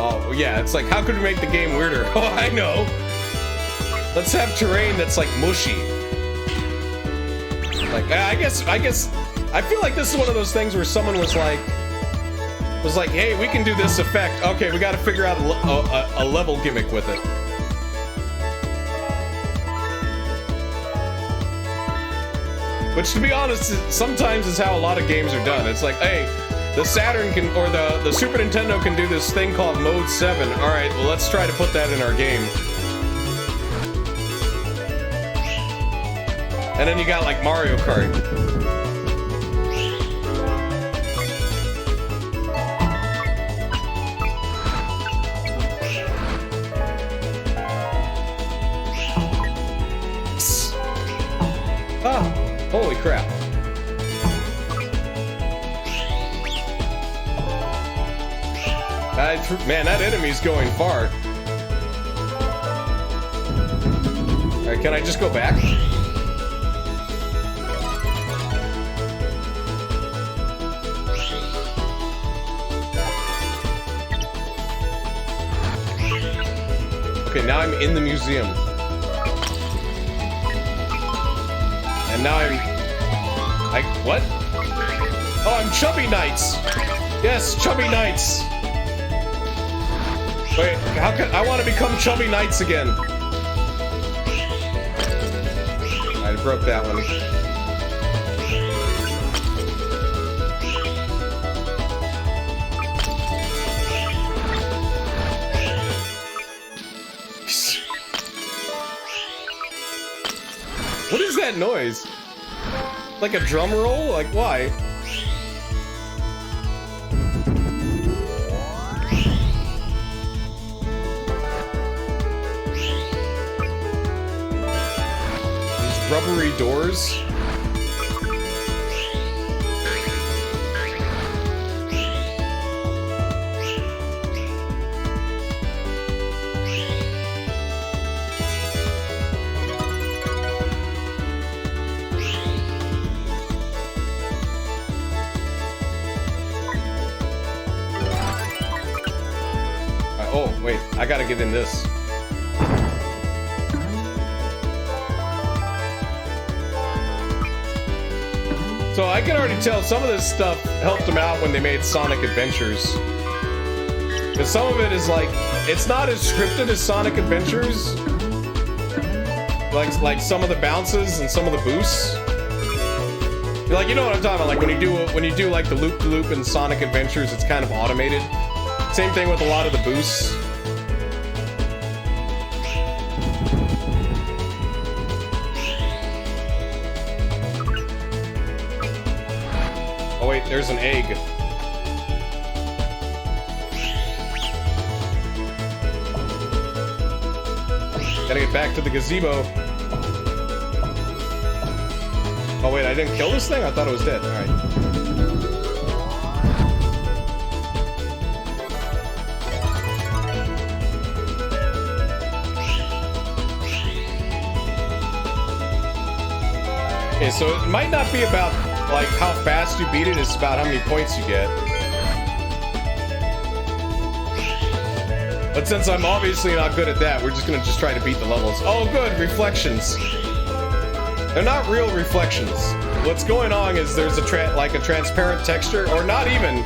Oh yeah, it's like, how could we make the game weirder? Oh, I know. Let's have terrain that's like mushy. Like, I guess, I feel like this is one of those things where someone was like, hey, we can do this effect. Okay, we gotta figure out a level gimmick with it. Which, to be honest, sometimes is how a lot of games are done. It's like, hey, the Saturn can, or the Super Nintendo can do this thing called Mode 7. Alright, well, let's try to put that in our game. And then you got, like, Mario Kart. Ah, holy crap. Man, that enemy's going far. Alright, can I just go back? Okay, now I'm in the museum. And now what? Oh, I'm Chubby Knights. Yes, Chubby Knights. Wait, how can I want to become Chubby Knights again? I broke that one. What is that noise? Like a drum roll? Like, why? These rubbery doors? Oh, wait, I gotta get in this. So I can already tell some of this stuff helped them out when they made Sonic Adventures. Because some of it is like, it's not as scripted as Sonic Adventures. Like some of the bounces and some of the boosts. Like, you know what I'm talking about? Like when you do like the loop-to-loop in Sonic Adventures, it's kind of automated. Same thing with a lot of the boosts. Oh wait, there's an egg. Gotta get back to the gazebo. Oh wait, I didn't kill this thing? I thought it was dead. Alright. Okay, so it might not be about like how fast you beat it, it's about how many points you get. But since I'm obviously not good at that, we're just gonna try to beat the levels. Oh good, reflections. They're not real reflections. What's going on is there's a transparent texture, or not even.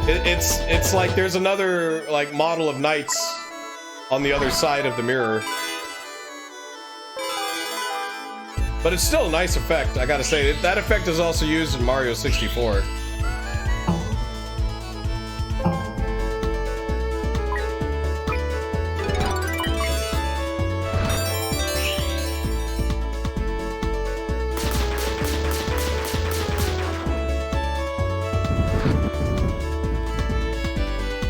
It's like there's another like model of knights on the other side of the mirror. But it's still a nice effect, I gotta say. That effect is also used in Mario 64.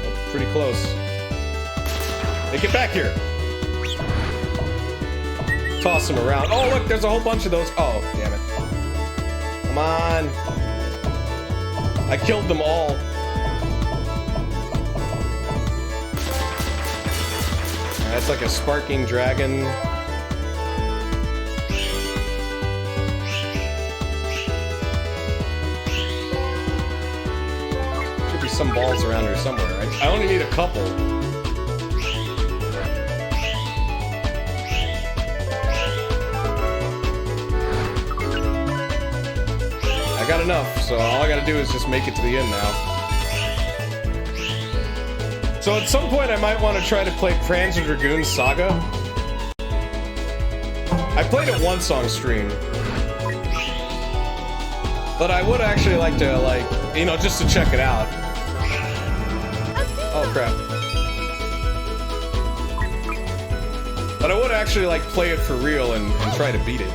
Oh, pretty close. Hey, get back here! Toss them around. Oh, look, there's a whole bunch of those. Oh, damn it. Come on. I killed them all. That's like a sparking dragon. Should be some balls around here somewhere. I only need a couple. Got enough, so all I gotta do is just make it to the end now. So at some point I might want to try to play Panzer Dragoon Saga. I played it once on stream. But I would actually like to, like, you know, just to check it out. Oh crap. But I would actually like play it for real and try to beat it.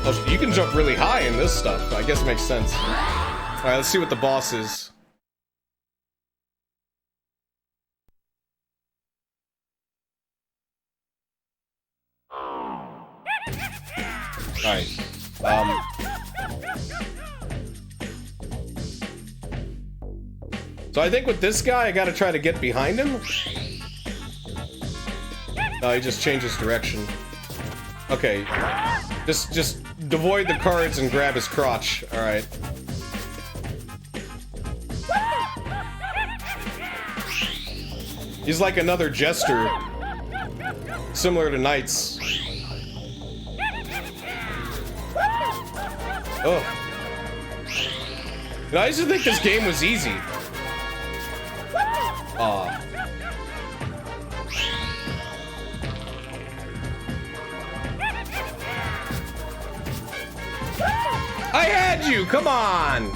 Oh, you can jump really high in this stuff. I guess it makes sense. Alright, let's see what the boss is. Alright. So I think with this guy, I gotta try to get behind him. No, he just changes direction. Okay. Just avoid the cards and grab his crotch. Alright. He's like another jester. Similar to knights. Oh. know, I used to think this game was easy. Aw. I had you! Come on!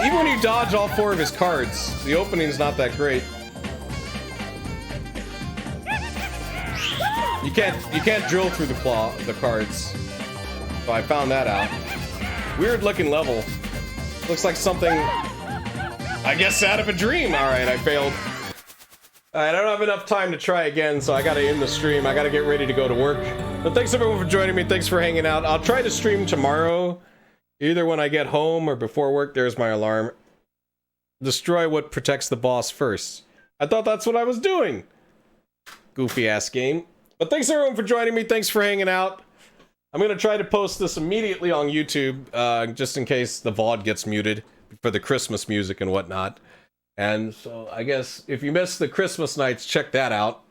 Even when you dodge all 4 of his cards, the opening's not that great. You can't drill through the cards. So I found that out. Weird looking level. Looks like something, I guess, out of a dream. Alright, I failed. Alright, I don't have enough time to try again, so I gotta end the stream. I gotta get ready to go to work. But thanks everyone for joining me. Thanks for hanging out. I'll try to stream tomorrow. Either when I get home or before work. There's my alarm. Destroy what protects the boss first. I thought that's what I was doing. Goofy ass game. But thanks everyone for joining me. Thanks for hanging out. I'm gonna try to post this immediately on YouTube, just in case the VOD gets muted for the Christmas music and whatnot. And so I guess if you missed the Christmas nights, check that out.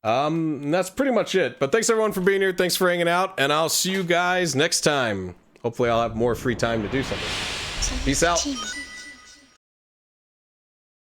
That's pretty much it. But thanks everyone for being here. Thanks for hanging out, and I'll see you guys next time. Hopefully I'll have more free time to do something. Peace out.